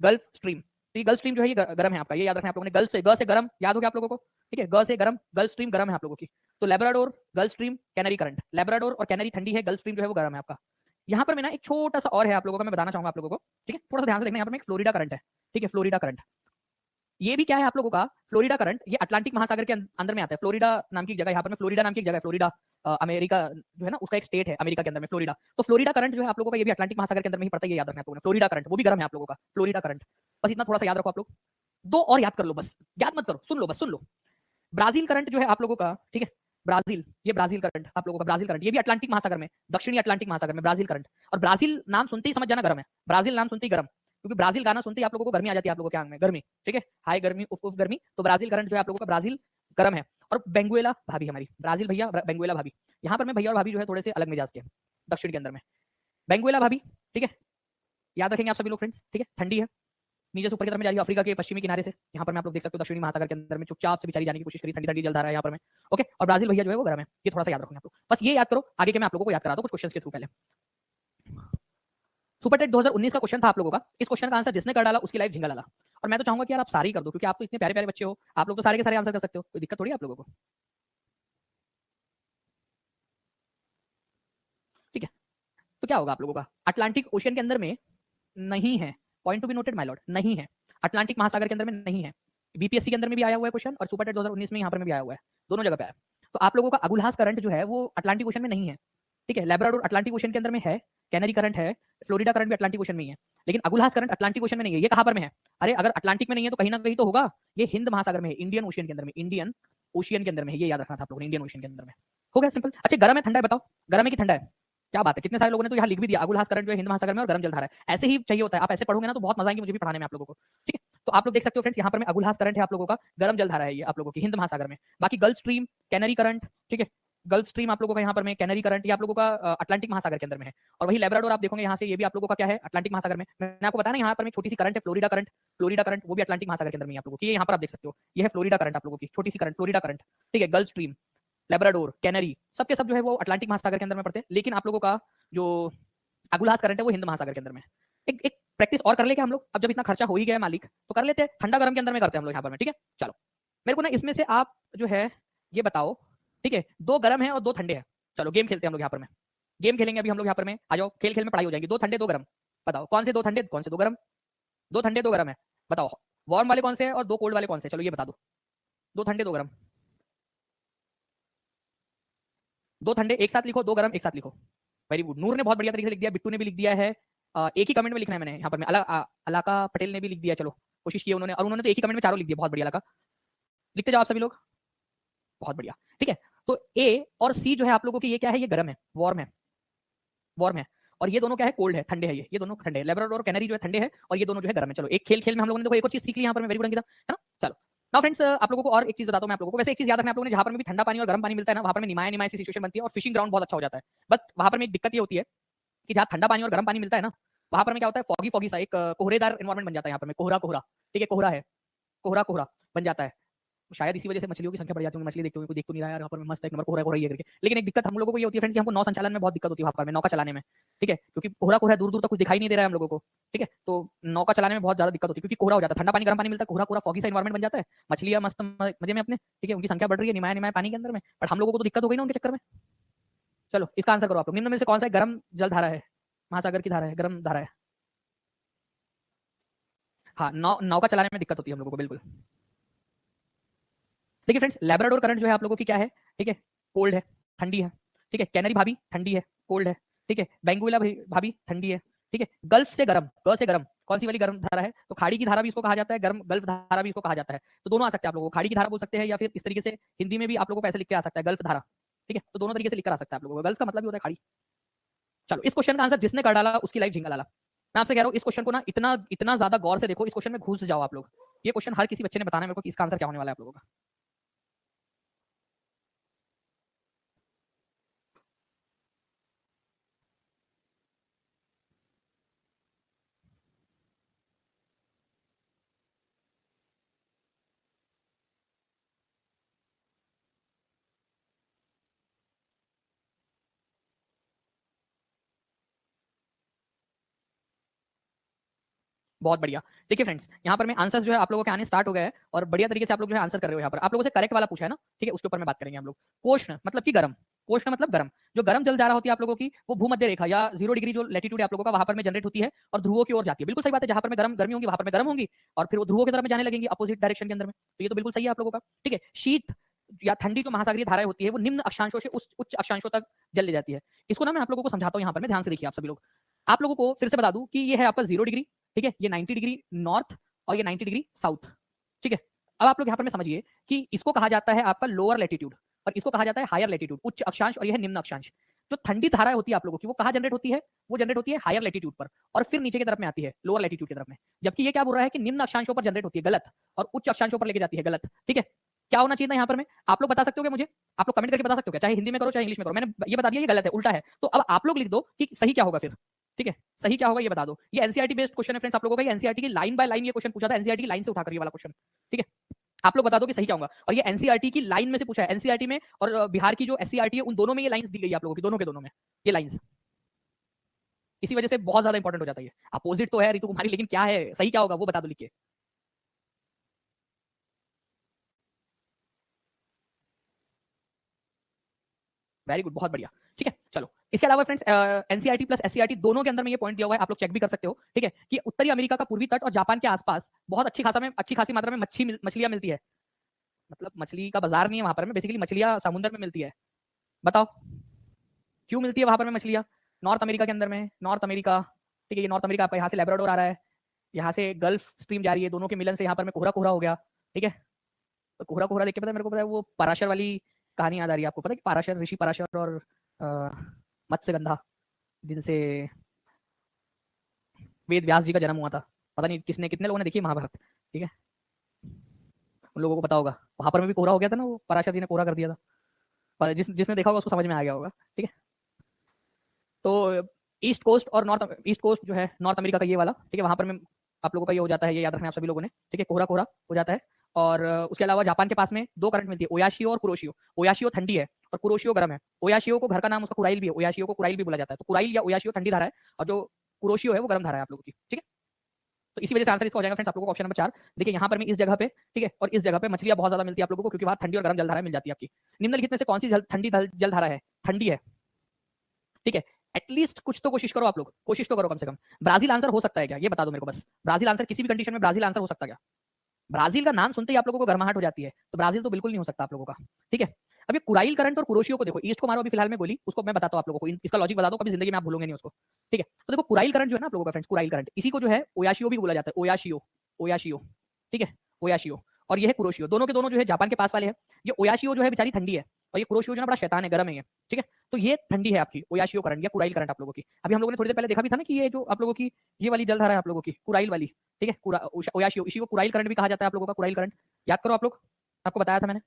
A: गल्फ स्ट्रीम। तो ये गल्फ स्ट्रीम जो है ये गर्म है आपका, ये याद रखना आप लोगों ने। गल्फ से, ग से गर्म याद हो गया आप लोगों को, ठीक है, ग से गर्म, गल्फ स्ट्रीम गर्म है आप लोगों की। तो Labrador, gulf stream, canary current. Labrador और कैनरी ठंडी है, गल्फ स्ट्रीम जो है वो गर्म है आपका। यहाँ पर मैं ना एक छोटा सा और है आप लोगों का, मैं बताना चाहूंगा आप लोगों को, ठीक है, थोड़ा सा ध्यान से देखना। यहाँ पर में एक फ्लोरिडा करंट है, ठीक है, फ्लोरिडा करंट। ये भी क्या है आप लोगों का? फ्लोरिडा करंट, ये अटलांटिक महासागर के अंदर में आता है। फ्लोरिडा नाम की जगह, यहाँ पर में फ्लोरिडा नाम की जगह है, फ्लोरिडा अमेरिका जो है ना, उसका एक स्टेट है अमेरिका के अंदर में, फ्लोरिडा। तो फ्लोरिडा करंट जो है आप लोगों का, ये भी अटलांटिक महासागर के अंदर में ही पड़ता है, ये याद रखना आप लोगों ने। फ्लोरिडा करंट वो भी गर्म है आप लोगों का, फ्लोरिडा करंट। बस इतना थोड़ा सा याद रखो आप लोग। दो और याद कर लो बस, याद मत करो, सुन लो बस, सुन लो। ब्राजील करंट जो है आप लोगों का, ठीक है, ब्राजील, ये ब्राजील करंट आप लोगों का, ब्राजील करंट, ये भी अटलांटिक महासागर में, दक्षिणी अटलांटिक महासागर में ब्राजील करंट। और ब्राजील नाम सुनते ही समझ जाना गर्म है, ब्राजील नाम सुनते ही गर्म, क्योंकि ब्राजील गाना सुनते ही आप लोगों को गर्मी आ जाती है, आप लोगों के आंग में गर्मी, ठीक है, हाय गर्मी, उफ उफ गर्मी। तो ब्राजील करंट जो है आप लोगों का, ब्राजील गर्म है। और बेंगुएला भाभी हमारी, ब्राजील भैया, बेंगुएला भाभी। यहाँ पर मैं भैया और भाभी जो है थोड़े से अलग मिजाज के, दक्षिण के अंदर में। बेंगुएला भाभी, ठीक है, याद रखेंगे आप सभी लोग फ्रेंड्स, ठीक है, ठंडी है, नीचे से ऊपर की तरफ में जा रही है, अफ्रीका के पश्चिमी किनारे से। यहाँ पर मैं आप लोग देख सकते हो दक्षिणी महासागर के अंदर में चुपचाप से बेचारी जाने की कोशिश करी, ठंडी ठंडी जलधारा है यहाँ पर में, ओके। और ब्राजील भैया जो है वो गर्म है, ये थोड़ा सा याद रखोगे आप लोग, बस ये याद करो। आगे के मैं आप लोगों को याद करा दो कुछ क्वेश्चंस के थ्रू। पहले सुपर टेट 2019 का क्वेश्चन था आप लोगों का, इस क्वेश्चन का आंसर जिसने कर डाला उसकी लाइफ झिंगा डाला। और मैं तो चाहूंगा कि यार आप सारे ही कर दो, क्योंकि आप तो इतने प्यारे प्यारे बच्चे हो, आप लोग तो सारे के सारे आंसर कर सकते हो, कोई दिक्कत थोड़ी है आप लोगों को, ठीक है। तो क्या होगा आप लोगों का? अटलांटिक ओशियन के अंदर में नहीं है, point to be noted my Lord, नहीं है, अटलांटिक महासागर के अंदर में नहीं है। बीपीएससी के अंदर में भी आया हुआ है क्वेश्चन, और सुपर टेट 2019 में यहाँ पर में भी आया हुआ है, दोनों जगह पे आया। तो आप लोगों का अगुलहास करंट जो है वो अटलांटिक ओशन में नहीं है, ठीक है। लेब्राडोर अटलांटिक ओशन के अंदर में है, कैनरी करंट है, फ्लोरिडा करंट भी अटलांटिक ओशन में ही है, लेकिन अगुलहास करंट अटलांटिक ओशन में नहीं है। ये कहां पर में है? अरे अगर अटलांटिक में नहीं है तो कहीं ना कहीं तो होगा, ये हिंद महासागर में है, इंडियन ओशियन के अंदर में, इंडियन ओशियन के अंदर में है, ये याद रखना था आप लोगों ने, इंडियन ओशियन के अंदर में। हो गया सिंपल। अच्छा गर्म है ठंडा है बताओ, गर्म है कि ठंडा है? क्या बात है, कितने सारे लोगों ने तो यहाँ लिख भी दिया, अगुलहास करंट जो है हिंद महासागर में और गर्म जलधारा है। ऐसे ही चाहिए होता है, आप ऐसे पढ़ोगे ना तो बहुत मजा आएगी मुझे भी पढ़ाने में आप लोगों को, ठीक है। तो आप लोग देख सकते हो फ्रेंड्स, यहाँ पर में अगुलहास करंट है आप लोगों का, गर्म जलधारा है ये आप लोगों की हिंद महासागर में। बाकी गल्फ स्ट्रीम, कैनरी करंट, ठीक है, गल्फ स्ट्रीम आप लोगों का यहाँ पर में, कैनरी करंट ये आप लोगों का अटलांटिक महासागर के अंदर में है। और वही लेब्राडोर आप देखोगे यहाँ से, ये भी आप लोगों का क्या है, अटलांटिक महासागर में। मैंने आपको बताया ना यहाँ पर में छोटी सी करंट है, फ्लोरिडा करंट, फ्लोरिडा करंट वो भी अटलांटिक महासागर के अंदर में आप लोगों की, यहाँ पर आप देख सकते हो, ये है फ्लोरिडा करंट आप लोगों की, छोटी सी करंट, फ्लोरिडा करंट, ठीक है। गल्फ स्ट्रीम, लेब्राडोर, कैनरी, सबके सब जो है वो अटलांटिक महासागर के अंदर में पड़ते हैं, लेकिन आप लोगों का जो अगुलहास करंट है वो हिंद महासागर के अंदर में। एक प्रैक्टिस और कर ले क्या हम लोग, अब जब इतना खर्चा हो ही गया है मालिक, तो कर लेते हैं, ठंडा गर्म के अंदर में करते हैं हम लोग यहाँ पर में, ठीक है। चलो मेरे को ना इसमें से आप जो है ये बताओ, ठीक है, दो गर्म है और दो ठंडे हैं। चलो गेम खेलते हैं हम लोग यहाँ पर में, गेम खेलेंगे अभी हम लोग यहाँ पर में, आ जाओ, खेल खेल में पढ़ाई हो जाएगी। दो ठंडे दो गर्म, बताओ कौन से दो ठंडे कौन से दो गर्म? दो ठंडे दो गर्म है, बताओ वार्म वाले कौन से हैं और दो कोल्ड वाले कौन से? चलो ये बता दो, दो ठंडे दो गर्म, दो ठंडे एक साथ लिखो, दो गर्म एक साथ लिखो। वेरी गुड, नूर ने बहुत बढ़िया तरीके से लिख दिया, बिट्टू ने भी लिख दिया है। एक ही कमेंट में लिखना है मैंने यहाँ पर में, अलाका पटेल ने भी लिख दिया, चलो कोशिश की उन्होंने, और उन्होंने तो एक ही कमेंट में चारों लिख दिया, बहुत बढ़िया लगा। लिखते जाओ आप सभी लोग, बहुत बढ़िया, ठीक है। तो ए और सी जो है आप लोगों की, ये क्या है, ये गर्म है, वार्म है, वार्म है। और ये दोनों क्या है, कोल्ड है, ठंडे है, ये दोनों ठंडे है। लेब्राडोर और कैनरी जो है ठंडे है, और ये दोनों जो है गर्म है। चलो एक खेल खेल में हम लोगों ने देखो एक और चीज सीख ली यहाँ पर, मैं वेरी गुड अंकिता, है ना। चलो नाउ फ्रेंड्स, आप लोगों को और एक चीज बताता हूं मैं आप लोगों को। वैसे एक चीज याद रखना आप लोगों ने, जहां पर भी ठंडा पानी और गर्म पानी मिलता है ना, वहां पर निमाया निमाय सी सिचुएशन बनती है और फिशिंग ग्राउंड बहुत अच्छा हो जाता है। बट वहां पर एक दिक्कत ये होती है कि जहां ठंडा पानी और गर्म पानी मिलता है ना, वहां पर क्या होता है, फॉगी फॉगी सा एक कोहरेदार एनवायरमेंट बन जाता है यहाँ पर में, कोहरा कोहरा, ठीक है, कोहरा है, कोहरा कोहरा बन जाता है। तो शायद इसी वजह से मछलियों की संख्या बढ़ जाती है। मछली देखते हुए कोई देख तो नहीं रहा है यहाँ पर मस्त एक नंबर कोहरा कोहरा ये करके। लेकिन एक दिक्कत हम लोगों को ये होती है फ्रेंड्स कि हमको नौ संचालन में बहुत दिक्कत होती है, वहाँ पर में नौका चलाने में, ठीक है, क्योंकि कोहरा कोहरा दूर दूर तक कुछ दिखाई नहीं दे रहा है हम लोगों को, ठीक है, तो नौका चलाने में बहुत ज्यादा दिक्कत होती है क्योंकि कोहरा हो जाता है, ठंडा पानी गर्म पानी मिलता है, कोहरा कोहरा फॉगी सा एनवायरमेंट बन जाता है, मछलियां मस्त मजे में अपने, ठीक है, उनकी संख्या बढ़ रही है निमाया निमाया पानी के अंदर में, बट हम लोगों को तो दिक्कत हो गई ना उनके चक्कर में। चलो इसका आंसर करो आप लोग, निम्न में से कौन सा गर्म जल धारा है, महासागर की धारा है, गर्म धारा है। हाँ, नौका चलाने में दिक्कत होती है हम लोगों को, बिल्कुल। देखिए फ्रेंड्स, लैब्राडोर करंट जो है आप लोगों की क्या है, ठीक है, कोल्ड है, ठंडी है, ठीक है, कैनरी भाभी ठंडी है, कोल्ड है, ठीक है, बेंगुइला भाभी ठंडी है, ठीक है, गल्फ से गर्म, ग से गर्म, कौन सी वाली गर्म धारा है, तो खाड़ी की धारा भी इसको कहा जाता है, गर्म गल्फ धारा भी इसको कहा जाता है, तो दोनों आ सकते हैं आप लोगों को, खाड़ी की धारा बोल सकते हैं या फिर इस तरीके से हिंदी में भी आप लोगों को ऐसे लिख के आ सकता है गल्फ धारा, ठीक है, तो दोनों तरीके से लिख कर आ सकता है आप लोगों को, गल्फ का मतलब भी होता है खाड़ी। चलो इस क्वेश्चन का आंसर जिसने कर डाला उसकी लाइफ झिंगा लाला। मैं आपसे कह रहा हूँ इस क्वेश्चन को ना इतना इतना ज्यादा गौर से देखो, इस क्वेश्चन में घुस जाओ आप लोग, ये क्वेश्चन हर किसी बच्चे ने बताना मेरे को कि इसका आंसर क्या होने वाला है आप लोगों का। बहुत बढ़िया। देखिए फ्रेंड्स, यहाँ पर मैं आंसर्स जो है आप लोगों के आने स्टार्ट हो गए हैं और बढ़िया तरीके से आप लोग जो है आंसर कर रहे हो। यहाँ पर आप लोगों से करेक्ट वाला पूछा है ना, ठीक है, उसके ऊपर में बात करेंगे हम लोग। कोष्ण मतलब कि गर्म, कोष्ण मतलब गर्म, जो गर्म जल धारा होती है आप लोगों की वो भूमध्य रेखा या 0 डिग्री जो लैटिट्यूड है आप लोगों का वहां पर में जनरेट होती है और ध्रुवों की ओर जाती है। बिल्कुल सही बात है, जहां पर में गर्मी होगी वहां पर में गर्म होंगी और फिर वो ध्रुवों की तरफ में जाने लगेंगी अपोजिट डायरेक्शन के अंदर में, तो ये तो बिल्कुल सही है आप लोगों का, ठीक है। शीत या ठंडी जो महासागरीय धाराएं होती है वो निम्न अक्षांशों से उच्च अक्षांशों तक जल ले जाती है। इसको ना मैं आप लोगों को समझाता हूँ यहाँ पर, मैं ध्यान से देखिए आप सभी लोग। आप लोगों को फिर से बता दूं कि ये है आपका 0 डिग्री, ठीक है, ये 90 डिग्री नॉर्थ और ये 90 डिग्री साउथ, ठीक है। अब आप लोग यहाँ पर में समझिए कि इसको कहा जाता है आपका लोअर लैटिट्यूड और इसको कहा जाता है हायर लैटिट्यूड, उच्च अक्षांश, और यह है निम्न अक्षांश। जो ठंडी धाराएं होती है आप लोगों की वो कहाँ जनरेट होती है, वो जनरेट होती है हायर लैटिट्यूड पर और फिर नीचे की तरफ में आती है लोअर लैटिट्यूड की तरफ में। जबकि ये क्या बोल रहा है कि निम्न अक्षांशों पर जनरेट होती है, गलत, और उच्च अक्षांशों पर लेके जाती है, गलत, ठीक है। क्या होना चाहिए था यहाँ पर में, आप लोग बता सकते हो क्या मुझे, आप लोग कमेंट करके बता सकते हो क्या, चाहे हिंदी में करो चाहे इंग्लिश में करो, मैंने ये बता दिया ये गलत है, उल्टा है, तो अब आप लोग लिख दो कि सही क्या होगा फिर, ठीक है, सही क्या होगा ये बता दो। ये एनसीईआरटी बेस्ड क्वेश्चन है फ्रेंड्स आप लोगों का, ये एनसीईआरटी की लाइन बाय लाइन ये क्वेश्चन पूछा था, एनसीईआरटी की लाइन से उठाकर ये वाला क्वेश्चन, ठीक है। आप लोग बता दो कि सही क्या होगा, और ये एनसीईआरटी की लाइन में से पूछा है, एनसीईआरटी में और बिहार की जो एससीईआरटी है उन दोनों में ये लाइंस दी गई है आप लोगों की, दोनों के दोनों में ये लाइंस, इसी वजह से बहुत ज्यादा इंपॉर्टेंट हो जाता है। अपोजिट तो है रितु कुमारी, लेकिन क्या है सही क्या होगा वो बता दो लिख के। वेरी गुड, बहुत बढ़िया, ठीक है। चलो इसके अलावा फ्रेंड्स एनसीईआरटी प्लस एससीईआरटी दोनों के अंदर में ये पॉइंट दिया हुआ है, आप लोग चेक भी कर सकते हो, ठीक है, कि उत्तरी अमेरिका का पूर्वी तट और जापान के आसपास बहुत अच्छी खासी मात्रा में मछलियां मिलती है। मतलब मछली का बाजार नहीं है वहां पर में, बेसिकली मछलियां समुद्र में मिलती है। बताओ क्यों मिलती है वहां पर में मछलियां, नॉर्थ अमेरिका के अंदर में, नॉर्थ अमेरिका, ठीक है, ये नॉर्थ अमेरिका आपका, यहाँ से लेब्राडोर आ रहा है, यहाँ से गल्फ स्ट्रीम जा रही है, दोनों के मिलन से यहाँ पर में कोहरा कोहरा हो गया, ठीक है। तो कोहरा कोहरा देख के पता है मेरे को, पता है वो पराशर वाली कहानी याद आ रही है आपको, पता है कि पराशर, ऋषि पराशर और मत्स्यगंधा, जिनसे वेद व्यास जी का जन्म हुआ था, पता नहीं किसने, कितने लोगों ने देखी महाभारत, ठीक है, उन लोगों को पता होगा, वहां पर में भी कोहरा हो गया था ना, वो पराशर जी ने कोहरा कर दिया था, जिसने देखा होगा उसको समझ में आ गया होगा, ठीक है। तो ईस्ट कोस्ट और नॉर्थ ईस्ट कोस्ट जो है नॉर्थ अमेरिका का ये वाला, ठीक है, वहां पर में आप लोगों का ये हो जाता है, ये याद रखना आप सभी लोगों ने, ठीक है, कोहरा कोहरा हो जाता है। और उसके अलावा जापान के पास में दो करंट मिलती है, ओयाशियो और कुरोशियो। ओयाशियो ठंडी है और कुरोशियो गर्म है। ओयाशियो को घर का नाम उसका कुराइल भी है, ओयाशियो को कुराइल भी बोला जाता है, तो कुराइल या ओयाशियो ठंडी धारा है और जो कुरोशियो है वो गर्म धारा है आप लोगों की, ठीक है। तो इसी वजह से आंसर इसका हो जाएगा फ्रेंड्स आप लोगों को ऑप्शन नंबर 4। देखिए यहाँ पर मैं इस जगह पे, ठीक है, और इस जगह पे मछलियां बहुत ज्यादा मिलती है आप लोगों को, क्योंकि वहां ठंडी और गर्म जलधारा मिल जाती है आपकी। निम्नलिखित में से कौन सी ठंडी जलधारा है, ठंडी है, ठीक है। एटलीस्ट कुछ तो कोशिश करो आप लोग, कोशिश तो करो कम से कम। ब्राजील आंसर हो सकता है क्या, ये बता दो मेरे को बस, ब्राजील आंसर किसी भी कंडीशन में ब्राजील आंसर हो सकता है क्या। ब्राजील का नाम सुनते ही आप लोगों को गर्माहट हो जाती है, तो ब्राजील तो बिल्कुल नहीं हो सकता आप लोगों का, ठीक है। अब ये कुराइल करंट और कुरोशियो को देखो, ईस्ट को मारो अभी फिलहाल में गोली, उसको मैं बताता हूं आप लोगों को, इसका लॉजिक बता दो, कभी जिंदगी में आप भूलोगे नहीं उसको, ठीक है। तो देखो कुराइल करंट जो है ना आप लोगों का फ्रेंड्स, कुराइल करंट, इसी को जो है ओयाशियो भी बोला जाता है, ओयाशियो, ओयाशियो, ठीक है, ओयाशियो। और ये है कुरोशियो, दोनों के दोनों जो है जापान के पास वाले हैं। ये ओयाशियो जो है बेचारी ठंडी है और ये कुरोशियो जो है बड़ा शैतान है, गर्म है ये, ठीक है। तो ये ठंडी है आपकी ओयाशियो करंट या कुराइल करंट आप लोगों की। अभी हम लोगों ने थोड़ी देर पहले देखा भी था ना कि ये जो आप लोगों की ये वाली जलधारा है आप लोगों की कुराइल वाली, ठीक है, ओयाशियो, इसी को कुराइल करंट भी कहा जाता है आप लोगों का, कुराइल करंट याद करो आप लोग, आपको बताया था मैंने,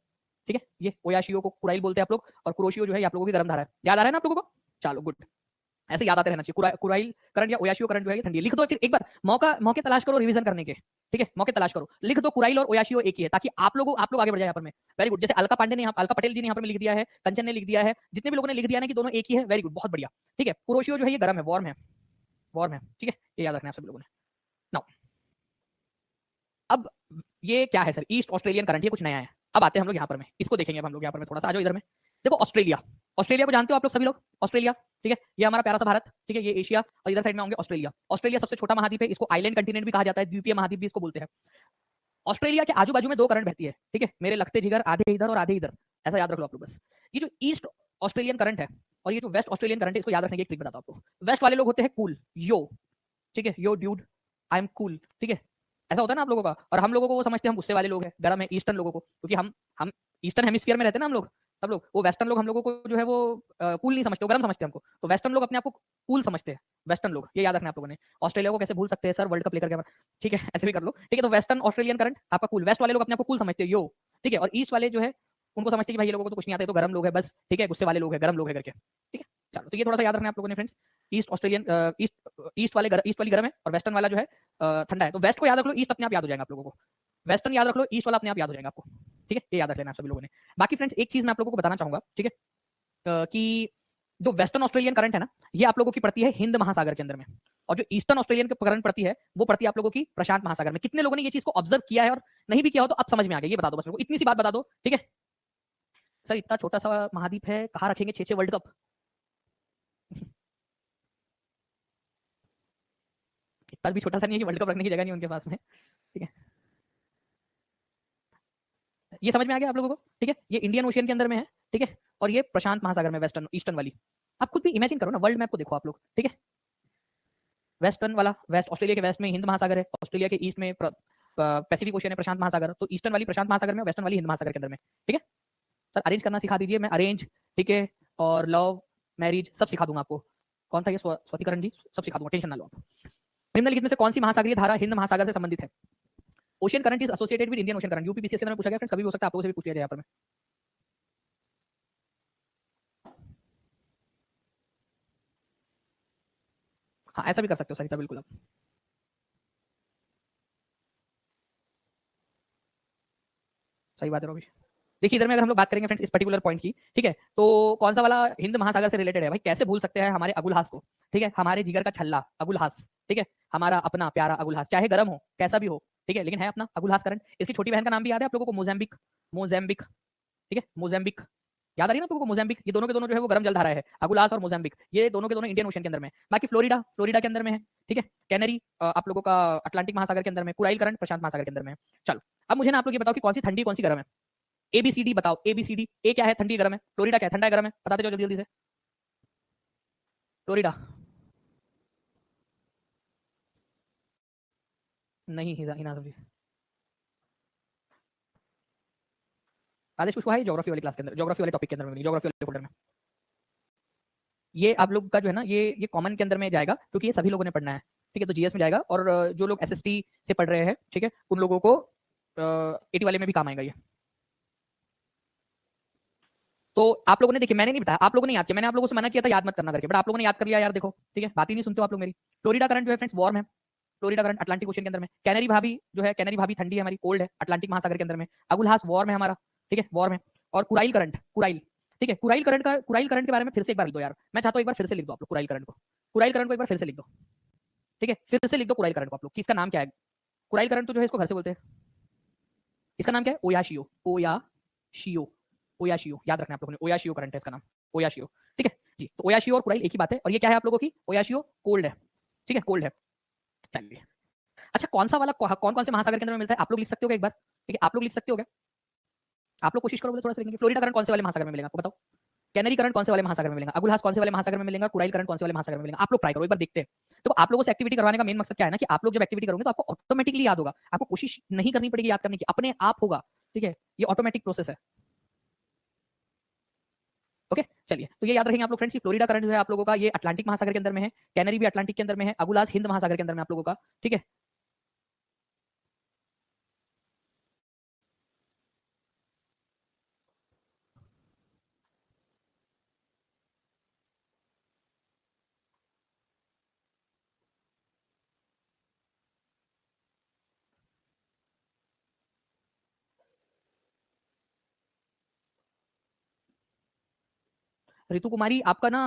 A: ठीक है। ये ओयाशियो को कुराइल बोलते हैं आप लोग और कुरोशियो जो है आप लोगों की गर्म धारा है, याद आ रहा है ना आप लोगों को, चलो गुड। ऐसे याद आते रहना चाहिए। कुराइल करंट या ओयाशियो करंट जो है ये ठंडी है। लिख दो फिर एक बार, मौके तलाश करो रिवीजन करने के, ठीक है, मौके तलाश करो, लिख दो कुराइल और ओयाशियो एक ही है, ताकि आप लोग आगे बढ़ जाए यहाँ पर में। Very good. जैसे अलका पांडे ने अलका पटेल जी ने यहाँ पर लिख दिया है, कंचन ने लिख दिया है, जितने भी लोगों ने लिख दिया ना कि दोनों एक ही है, वेरी गुड, बहुत बढ़िया। ठीक है, कुरोशियो जो है ये गर्म है, वार्म है, वार्म है, ठीक है, ये याद रखना है आप सभी लोगों ने। नाउ अब ये क्या है सर, ईस्ट ऑस्ट्रेलियन करंट, ये कुछ नया है। अब आते हैं हम लोग यहाँ पर में, इसको देखेंगे अब हम लोग यहाँ पर में, थोड़ा सा आ जाओ इधर में। देखो ऑस्ट्रेलिया, ऑस्ट्रेलिया को जानते हो आप लोग सभी लोग, ऑस्ट्रेलिया, ठीक है, ये हमारा प्यारा सा भारत, ठीक है, ये एशिया, और इधर साइड में होंगे ऑस्ट्रेलिया। ऑस्ट्रेलिया सबसे छोटा महाद्वीप है, इसको आइलैंड कंटिनेंट भी कहा जाता है, द्वीपीय महाद्वीप भी इसको बोलते हैं। ऑस्ट्रेलिया के आजू बाजू में दो करंट बहती है, ठीक है, मेरे लगते जिगर, आधे इधर और आधे इधर, ऐसा याद रख लो आप लोग बस। ये जो ईस्ट ऑस्ट्रेलियन करंट है और ये जो वेस्ट ऑस्ट्रेलियन करंट है, इसको याद रखने की एक ट्रिक बताता हूं आपको। वेस्ट वाले लोग होते हैं कूल, यो, ठीक है, यो ड्यूड, आई एम कूल, ठीक है, ऐसा होता है ना आप लोगों का। और हम लोगों को वो समझते हैं हम गुस्से वाले लोग हैं, गर्म है ईस्टर्न लोगों को, क्योंकि हम ईस्टर्न हेमिस्फीयर में रहते हैं ना हम लोग, सब लोग। वो वेस्टर्न लोग हम लोगों को जो है वो कूल नहीं समझते, वो गर्म समझते हैं हमको। तो वेस्टर्न लोग अपने आप को कूल समझते हैं, वेस्टर्न लोग, ये याद रखना आप लोगों ने। ऑस्ट्रेलिया को कैसे भूल सकते हैं सर, वर्ल्ड कप लेकर के, ठीक है, ऐसे भी कर लो, ठीक है। तो वेस्टर्न ऑस्ट्रेलियन करंट आपका कूल, वेस्ट वाले लोग अपने आप को कूल समझते हैं, यो, ठीक है, और ईस्ट वाले जो है उनको समझते हैं कि भाई ये लोगों को तो कुछ नहीं आता है, तो गर्म लोग है बस, ठीक है, गुस्से वाले लोग है, गर्म लोग है करके, ठीक है। चलो, तो ये थोड़ा सा याद रखना आप लोगों ने फ्रेंड्स। ईस्ट ऑस्ट्रेलियन, ईस्ट वाली गर्म है और वेस्टर्न वाला जो है ठंडा है। तो वेस्ट को याद रख लो, ईस्ट अपने आप याद हो जाएगा आप लोगों को। वेस्टर्न याद रख लो, ईस्ट वाला अपने आप याद हो जाएगा आपको, ठीक है, ये याद रख लेना आप सभी लोगों ने। बाकी फ्रेंड्स एक चीज मैं आप लोगों को बताना चाहूंगा, ठीक है, कि जो वेस्टर्न ऑस्ट्रेलियन करंट है ना, ये आप लोगों की पड़ती है हिंद महासागर के अंदर में, और जो ईस्टर्न ऑस्ट्रेलियन करंट पड़ती है वो पड़ती है आप लोगों की प्रशांत महासागर में। कितने लोगों ने ये चीज को ऑब्जर्व किया है, और नहीं भी किया हो तो अब समझ में आ गया, ये बता दो बस मेरे को, इतनी सी बात बता दो, ठीक है। सर इतना छोटा सा महाद्वीप है, कहाँ रखेंगे 6-6 वर्ल्ड कप? इतना भी छोटा सा नहीं है कि वर्ल्ड कप रखने की जगह नहीं उनके पास में, ठीक है। ये समझ में आ गया आप लोगों को, ठीक है, ये इंडियन ओशियन के अंदर में है, ठीक है, और ये प्रशांत महासागर में, वेस्टर्न ईस्टर्न वाली। आप खुद भी इमेजिन करो ना, वर्ल्ड मैप को देखो आप लोग, ठीक है, वेस्टर्न वाला, वेस्ट ऑस्ट्रेलिया के वेस्ट में हिंद महासागर है, ऑस्ट्रेलिया के ईस्ट में पैसिफिक ओशियन है, प्रशांत महासागर, तो ईस्टर्न वाली प्रशांत महासागर में, वेस्टर्न वाली हिंद महासागर के अंदर में, ठीक है। सर अरेंज करना सिखा दीजिए, मैं अरेंज, ठीक है, और लव मैरिज सब सिखा दूंगा आपको। कौन था ये, स्वातिकरण जी, सब सिखा दूंगा, टेंशन ना लो आप। निम्नलिखित में से कौन सी महासागरीय धारा हिंद महासागर से संबंधित है? Ocean current is associated with Indian ocean current, UPPCS के अंदर में पूछा गया फ्रेंड्स, कभी भी हो सकता है, आप लोगों से भी पूछ लिया जाए यहाँ पर में। हाँ ऐसा भी कर सकते हो सरिता, बिल्कुल आप। सही बात है रोबी। देखिए इधर में अगर हम लोग बात करेंगे फ्रेंड्स इस पर्टिकुलर पॉइंट की, ठीक है, तो कौन सा वाला हिंद महासागर से रिलेटेड है भाई, कैसे भूल सकते हैं हमारे अगुलहास को, ठीक है, हमारे जिगर का छल्ला अगुलहास, ठीक है, हमारा अपना प्यारा अगुलहास, चाहे गर्म हो कैसा भी हो, ठीक है, लेकिन है अपना अगुलहास करंट। इसकी छोटी बहन का नाम भी याद है आप लोगों को, मोजैम्बिक, मोजैम्बिक, ठीक है, मोजैम्बिक, याद आ रही है ना आप लोगों को, मोजैम्बिक, ये दोनों के दोनों जो है वो गर्म जलधारा है, अगुलास और मोजैम्बिक, ये दोनों के दोनों इंडियन ओशन के अंदर में। बाकी फ्लोरिडा, फ्लोरिडा के अंदर में है, ठीक है, कैनरी आप लोगों का अटलांटिक महासागर के अंदर में, कुराइल करंट प्रशांत महासागर के अंदर में है। चलो अब मुझे ना आप लोग ये बताओ कि कौन सी ठंडी कौन सी गर्म है, एबीसीडी बताओ, एबीसीडी, ए क्या है ठंडी गर्म है, फ्लोरिडा क्या है ठंडा गर्म है, बताते जाओ जल्दी जल्दी से। फ्लोरिडा नहीं, हिना सब्जी, आदेश कुशवाहा है ज्योग्राफी वाली क्लास के अंदर, ज्योग्राफी वाले टॉपिक के अंदर में, ज्योग्राफी वाले फोल्डर में। ये आप लोग का जो है ना, ये कॉमन के अंदर में जाएगा, क्योंकि ये सभी लोगों ने पढ़ना है, ठीक है, तो जीएस में जाएगा, और जो लोग एसएसटी से पढ़ रहे हैं, ठीक है, उन लोगों को 80 वाले में भी काम आएगा ये। तो आप लोगों ने, देखिए मैंने नहीं बताया, आप लोगों ने याद किया, मैंने आप लोगों से मना किया था याद मत करना करके, बट आप लोगों ने याद कर लिया यार, देखो, ठीक है, बात ही नहीं सुनते हो आप लोग मेरी। फ्लोरिडा करंट जो है फ्रेंड्स वार्म है, फ्लोरिडा करंट अटलांटिक ओशन के अंदर में। कैनरी भाभी जो है, कैनरी भाभी ठंडी है हमारी, कोल्ड है, अटलांटिक महासागर के अंदर में। अगुलहास वार्म है हमारा, ठीक है, वार्म है। और कुराइल करंट, कुराइल, ठीक है, कुराइल करंट के बारे में फिर से एक बार लिख दो यार, मैं चाहता हूँ एक बार फिर से लिख दो आप लोग कुराइल करंट को, कुराइल करंट को एक बार फिर से लिख दो, ठीक है, फिर से लिख दो कुराइल करंट को आप लोग, कि इसका नाम क्या है। कुराइल करंट तो जो है इसको घर से बोलते हैं, इसका नाम क्या है, ओयाशियो, ओयाशियो, ओयाशियो, याद रखना आप लोगों ने, ओयाशियो करंट है इसका नाम, ओयाशियो, ठीक है जी। तो ओयाशियो और कुराइल एक ही बात है, और ये क्या है आप लोगों की, ओयाशियो कोल्ड है, ठीक है, कोल्ड है। चलिए, अच्छा कौन सा वाला कौन कौन से महासागर के अंदर में मिलता है, आप लोग लिख सकते हो क्या एक बार, ठीक है, आप लोग लिख सकते हो क्या, आप लोग कोशिश करो बोले थोड़ा सा लिखने की। फ्लोरिडा करंट कौन से वाले महासागर में मिलेगा आपको बताओ, कैनरी करंट कौन से वाले महासागर में मिलेगा, अगुलहास कौन से वाले महासागर में मिलेगा, कुराइल करंट कौन से वाले महासागर में मिलेगा, आप लोग ट्राई करो एक बार, देखते हैं। तो आप लोगों से एक्टिविटी करवाने का मेन मकसद क्या है ना, कि आप लोग जब एक्टिविटी करोगे तो आपको ऑटोमेटिकली याद होगा, आपको कोशिश नहीं करनी पड़ेगी याद करने की, अपने आप होगा, ठीक है, ये ऑटोमेटिक प्रोसेस है। ओके चलिए, तो ये याद रखेंगे आप लोग फ्रेंड्स कि फ्लोरिडा करंट जो है आप लोगों का ये अटलांटिक महासागर के अंदर में है, कैनरी भी अटलांटिक के अंदर में है, अगुलास हिंद महासागर के अंदर में आप लोगों का, ठीक है। रितु कुमारी आपका ना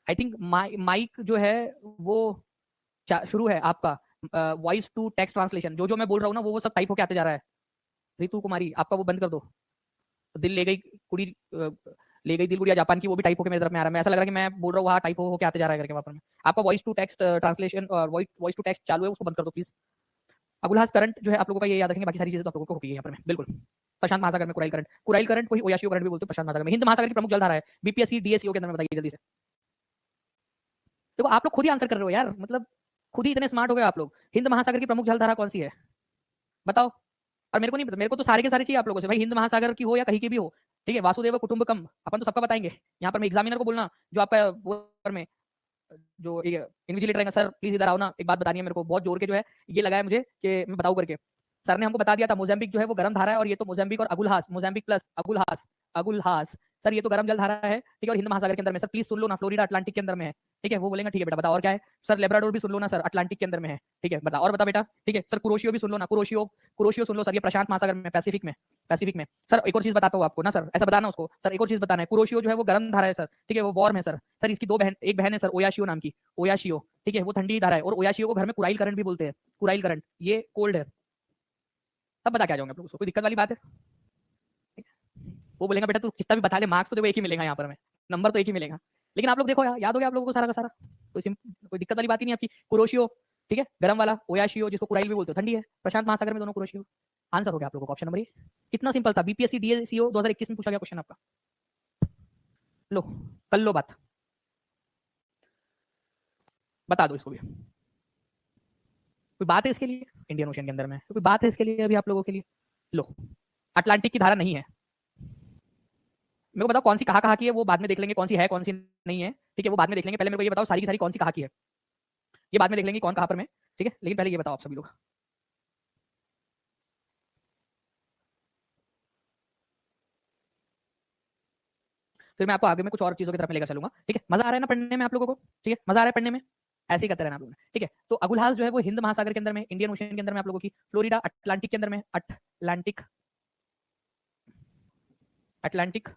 A: आई थिंक माइक जो है वो शुरू है आपका वॉइस टू टेक्स्ट ट्रांसलेशन, जो जो मैं बोल रहा हूँ ना वो सब टाइप होके आते जा रहा है। रितु कुमारी आपका वो बंद कर दो। दिल ले गई कुड़ी ले गई दिल गुड़िया जापान की, वो भी टाइप होके मेरी तरफ में आ रहा है। मैं ऐसा लग रहा है कि मैं बोल रहा हूँ वहाँ टाइप होके आते जा रहा है करके वहाँ पर। आपका वॉइस टू टेक्स्ट ट्रांसलेशन और वॉइस टू टेक्स्ट चालू है, उसको बंद कर दो प्लीज। अगुलहास करंट जो है आप लोगों का ये याद रखेंगे, बाकी सारी चीजें तो आप लोगों को होगी यहाँ पर में बिल्कुल। प्रशांत महासागर में कुराइल करंट कोई ओयाशियो करंट भी बोलते हैं प्रशांत महासागर में। हिंद महासागर की प्रमुख जलधारा है बीपीएससी डीएससीओ के अंदर में, बताइए जल्दी से। देखो आप लोग खुद ही आंसर कर रहे हो यार, मतलब खुद ही इतने स्मार्ट हो गए आप लोग। हिंद महासागर की प्रमुख जलधारा कौन सी है बताओ। और मेरे को नहीं पता, मेरे को तो सारे के सारे चाहिए आप लोगों से भाई, हिंद महासागर की हो या कहीं की भी हो, ठीक है। वासुदेव कुटुंबकम अपन तो सबका बताएंगे यहाँ पर। मैं एग्जामिनर को बोलना जो आपका वो में जो इन्विजिलेटर है, सर प्लीज इधर आओ ना, एक बात बतानी है मेरे को, बहुत जोर के जो है ये लगाया मुझे कि मैं बताऊं करके। सर ने हमको बता दिया था मोजाम्बिक जो है वो गर्म धारा है, और ये तो मोजाम्बिक और Agulhas, Mozambique plus Agulhas, Agulhas sir ये तो गर्म जल धारा है, ठीक है, और हिंद महासागर के अंदर में। सर प्लीज सुन लो ना, फ्लोरिडा अटलांटिक के अंदर में है, ठीक है। वो बोलेंगे ठीक है बेटा बता और क्या है। सर लेब्राडोर भी सुन लो ना सर, अटलांटिक के अंदर में है, ठीक है बता और बता बेटा, ठीक है। सर कुरोशियो भी सुन लो ना, कुरोशियो कुरोशियो सुन लो सर, ये प्रशांत महासागर में, पैसिफिक में, पैसिफिक में। सर एक और चीज बताता हूँ आपको ना सर, ऐसा बताना उसको सर, एक और चीज बताना है। कुरोशियो जो है वो गर्म धारा है सर, ठीक है, वो वार्म है सर। सर इसकी दो बहन, एक बहन है सर ओयाशियो नाम की, ओयाशियो, ठीक है, वो ठंडी धारा है, और ओयाशियो को घर में कुराइल करंट भी बोलते हैं, कुराइल करंट, ये कोल्ड है। तब बता के आ जाऊंगा आप लोग उसको, कोई दिक्कत वाली बात है। वो बोलेगा बेटा तू कितना भी बता ले, मार्क्स तो देखो एक ही मिलेगा यहाँ पर, हमें नंबर तो एक ही मिलेगा। लेकिन आप लोग देखो याद हो गया आप लोगों को सारा का सारा, कोई दिक्कत वाली बात ही नहीं आपकी। कुरोशियो, ठीक है, गर्म वाला, ओयाशियो जिसको कुराइल भी बोलते हो ठंडी है, प्रशांत महासागर में दोनों कुरोशियो। आंसर हो गया आप लोगों को ऑप्शन नंबर ए। कितना सिंपल था, बीपीएससी डीएससीओ 2021 में पूछा गया क्वेश्चन आपका। लो कर लो बात, बता दो इसको भी। कोई बात है इसके लिए, इंडियन ओशन के अंदर में कोई बात है इसके लिए अभी आप लोगों के लिए। लो अटलांटिक की धारा नहीं है। मेरे को बताओ कौन सी कहाँ की है, वो बाद में देख लेंगे, कौन सी है कौन सी नहीं है, ठीक है, वो बाद में देख लेंगे। पहले मेरे को ये बताओ सारी की सारी कौन सी कहाँ की है, ये बाद में देख लेंगे कौन कहाँ पर में, ठीक है। लेकिन पहले ये बताओ आप सभी लोग। फिर मैं आपको आगे में कुछ और चीजों की तरफ लेकर चलूंगा, ठीक है। मजा आ रहा है ना पढ़ने में आप लोगों को, ठीक है, मजा आ रहा है पढ़ने में, ऐसे ही करते रहना आप लोगों ने, ठीक है। तो अगुलहास जो है वो हिंद महासागर के अंदर में, इंडियन ओशन के अंदर में आप लोगों की, फ्लोरिडा अटलांटिक के अंदर में, अटलांटिक, अटलांटिक,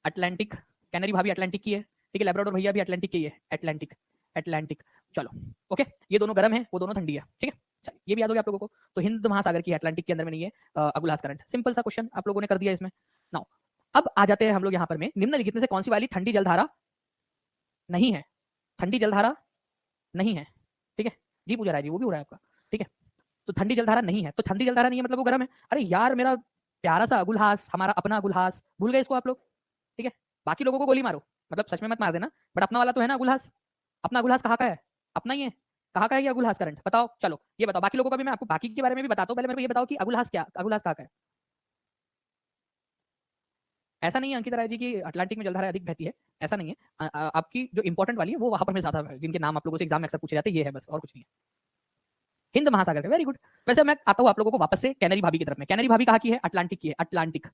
A: अटलांटिक, कैनरी भाभी अटलांटिक की है, ठीक है, लेब्राडोर भैया भी अटलांटिक की है, अटलांटिक, अटलांटिक। चलो ओके, ये दोनों गर्म है वो दोनों ठंडी है, ठीक है। चलिए ये भी याद हो गया आप लोगों को। तो हिंद महासागर की अटलांटिक के अंदर में नहीं है अगुलहास करंट, सिंपल सा क्वेश्चन आप लोगों ने कर दिया इसमें। नाउ अब आ जाते हैं हम लोग यहाँ पर में, निम्नलिखित में से कौन सी वाली ठंडी जलधारा नहीं है, ठंडी जलधारा नहीं है, ठीक है। जी पूजा राय जी वो भी हो रहा है आपका, ठीक है। तो ठंडी जलधारा नहीं है, तो ठंडी जलधारा नहीं है मतलब वो गर्म है। अरे यार मेरा प्यारा सा अगुलहास, हमारा अपना अगुलहास, भूल गए इसको आप लोग, ठीक है। बाकी लोगों को गोली मारो, मतलब सच में मत मार देना, बट अपना वाला तो है ना अगुलहास। अपना अगुलहास कहाँ का है, अपना ही है। कहाँ का है ये अगुलहास करंट बताओ। चलो ये बताओ, बाकी लोगों का भी मैं आपको बाकी के बारे में भी बताता हूँ, पहले मेरे को ये बताओ कि अगुलहास क्या, अगुलहास कहाँ का है। ऐसा नहीं है अंकिता राय जी की अटलांटिक में जलधारा अधिक बहती है, ऐसा नहीं है। आपकी जो इंपॉर्टेंट वाली है वो वहां पर में ज्यादा है, जिनके नाम आप लोगों से एग्जाम में अक्सर पूछे जाते हैं, ये है बस, और कुछ नहीं है। हिंद महासागर का, वेरी गुड। वैसे मैं आता हूँ आप लोगों को वापस से कैनरी भाभी की तरफ में। कैनरी भाभी कहाँ की है, अटलांटिक की है, अटलांटिक,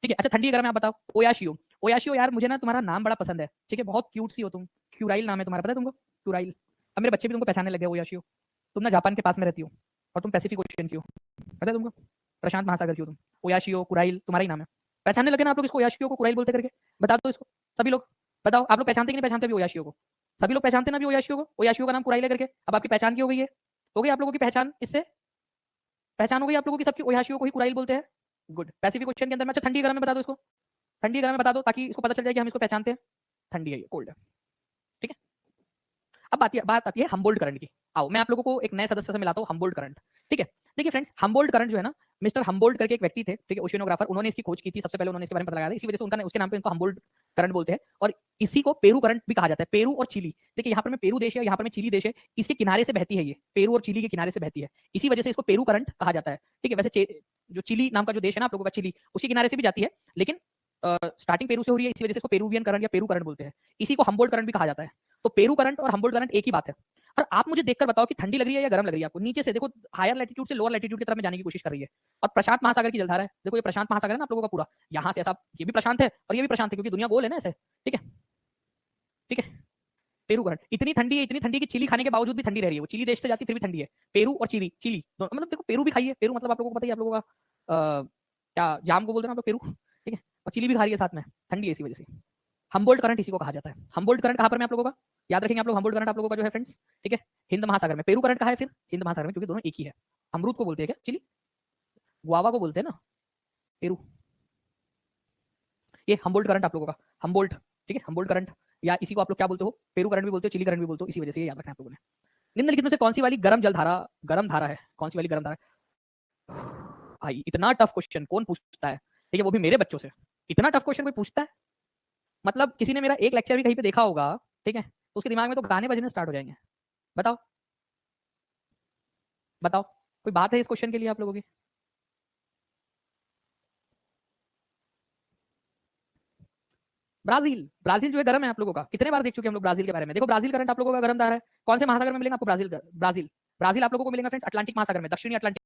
A: ठीक है। अच्छा ठंडी अगर मैं आप बताओ, ओयाशियो, ओयाशियो यार मुझे ना तुम्हारा नाम बड़ा पसंद है, ठीक है, बहुत क्यूट सी हो तुम, क्यूराइल नाम है तुम्हारा, पता है तुमको, क्यूराइल। अब मेरे बच्चे भी तुमको पहचानने लगे ओयाशियो। तुम ना जापान के पास में रहती हो, और तुम पैसिफिक ओशियन की हो, पता है तुमको, प्रशांत महासागर की हो तुम। ओयाशियो कुराइल तुम्हारा ही नाम है, पहचानने लगे ना आप लोग इसको, ओयाशियो को कुराइल बोलते करके। बता दो इसको सभी लोग, बताओ आप लोग पहचानते कि नहीं पहचानते भी ओयाशियो को, सभी लोग पहचानते ना भी ओयाशियो को, ओयाशियो का नाम कुराइल है करके। अब आपकी पहचान की हो गई है, हो गई आप लोगों की पहचान, इससे पहचान हो गई आप लोगों की सबकी, ओयाशियो को ही कुराइल बोलते हैं। गुड। पैसिफिक ओशियन के अंदर में, अच्छा ठंडी गर्म में बता दो इसको, ठंडी गर्म में बता दो ताकि इसको पता चल जाए कि हम इसको पहचानते हैं। ठंडी है ये, कोल्ड है, ठीक है। अब बात आती है हमबोल्ट करंट की। आओ मैं आप लोगों को एक नए सदस्य से मिलाता हूँ, हमबोल्ट करंट, ठीक है। देखिए फ्रेंड्स, हमबोल्ट करंट जो है ना, मिस्टर हमबोल्ट करके एक व्यक्ति थे, ठीक है, ओशियनोग्राफर, उन्होंने इसकी खोज की थी, सबसे पहले उन्होंने इसके बारे में पता लगाया था, इसी वजह से उनका उसके नाम पे इनको हमबोल्ट करंट बोलते हैं। और इसी को पेरू करंट भी कहा जाता है, पेरू और चिली। देखिए यहाँ पर में पेरू देश है, यहाँ पर में चिली देश है, इसके किनारे से बहती है ये, पेरू और चिली के किनारे से बहती है, इसी वजह से इसको पेरू करंट कहा जाता है, ठीक है। वैसे जो चिली नाम का जो देश है ना आप लोगों का, चिली, उसके किनारे से भी जाती है, लेकिन स्टार्टिंग पेरू से हो रही है, इसी वजह से इसको पेरूवियन करंट या पेरू करंट बोलते हैं। इसी को हमबोल्ट करंट भी कहा जाता है। तो पेरू करंट और हमबोल्ट करंट एक ही बात है। और आप मुझे देखकर बताओ कि ठंडी लग रही है या गर्म लग रही है आपको, नीचे से देखो, हायर लैटिट्यूड से लोअर लैटिट्यूड की तरफ में जाने की कोशिश कर रही है। और प्रशांत महासागर की जलधारा है, देखो ये प्रशांत महासागर है ना आप लोगों का पूरा, यहाँ से ऐसा, ये भी प्रशांत है और ये भी प्रशांत है, क्योंकि दुनिया गोल है ना ऐसे, ठीक है, ठीक है। पेरू करंट इतनी ठंडी है, इतनी ठंडी कि चिली खाने के बावजूद भी ठंडी रह रही है, वो चिली देश से जाती फिर भी ठंडी है। पेरू और चिली, चिली मतलब देखो, पेरू भी खाइए, पेरू मतलब आप लोगों को पता ही, आप लोगों का क्या जाम को बोलते हैं आप लोग पेरू, ठीक है, और चिली भी खा रही है साथ में, ठंडी है इसी वजह से। हम्बोल्ट करंट इसी को कहा जाता है। हम्बोल्ट करंट कहां पर में आप लोगों का याद रखेंगे आप लोग, हम्बोल्ट करंट आप लोगों का जो है फ्रेंड्स, ठीक है, हिंद महासागर में। पेरू करंट कहां है फिर? हिंद महासागर में, क्योंकि दोनों एक ही है। अमरूद को बोलते हैं क्या? चिली, गुआवा को बोलते हैं ना पेरू। ये हम्बोल्ट करंट आप लोगों का, हम्बोल्ट, ठीक है, हम्बोल्ट करंट, या इसी को आप लोग क्या बोलते हो, पेरू करंट भी बोलते हो, चिली करंट भी बोलते हो, इसी वजह से ये याद रखना है आप लोगों ने। निम्नलिखित में से कौन सी वाली गर्म जल धारा, गर्म धारा है, कौन सी वाली गर्म धारा? भाई इतना टफ क्वेश्चन कौन पूछता है, ठीक है, वो भी मेरे बच्चों से। इतना टफ क्वेश्चन कोई पूछता है? मतलब किसी ने मेरा एक लेक्चर भी कहीं पे देखा होगा, ठीक है, तो उसके दिमाग में तो गाने बजने स्टार्ट हो जाएंगे। बताओ बताओ, कोई बात है इस क्वेश्चन के लिए आप लोगों की? ब्राजील, ब्राजील जो है गर्म है आप लोगों का, कितने बार देख चुके हैं हम लोग ब्राजील के बारे में। देखो ब्राजील करंट आप लोगों का गर्म धारा है। कौन से महासागर में मिलेगा आपको ब्राजील? ब्राजील, ब्राजील आप लोगों को मिलेगा फ्रेंड्स अटलांटिक महासागर में, दक्षिणी अटलांटिक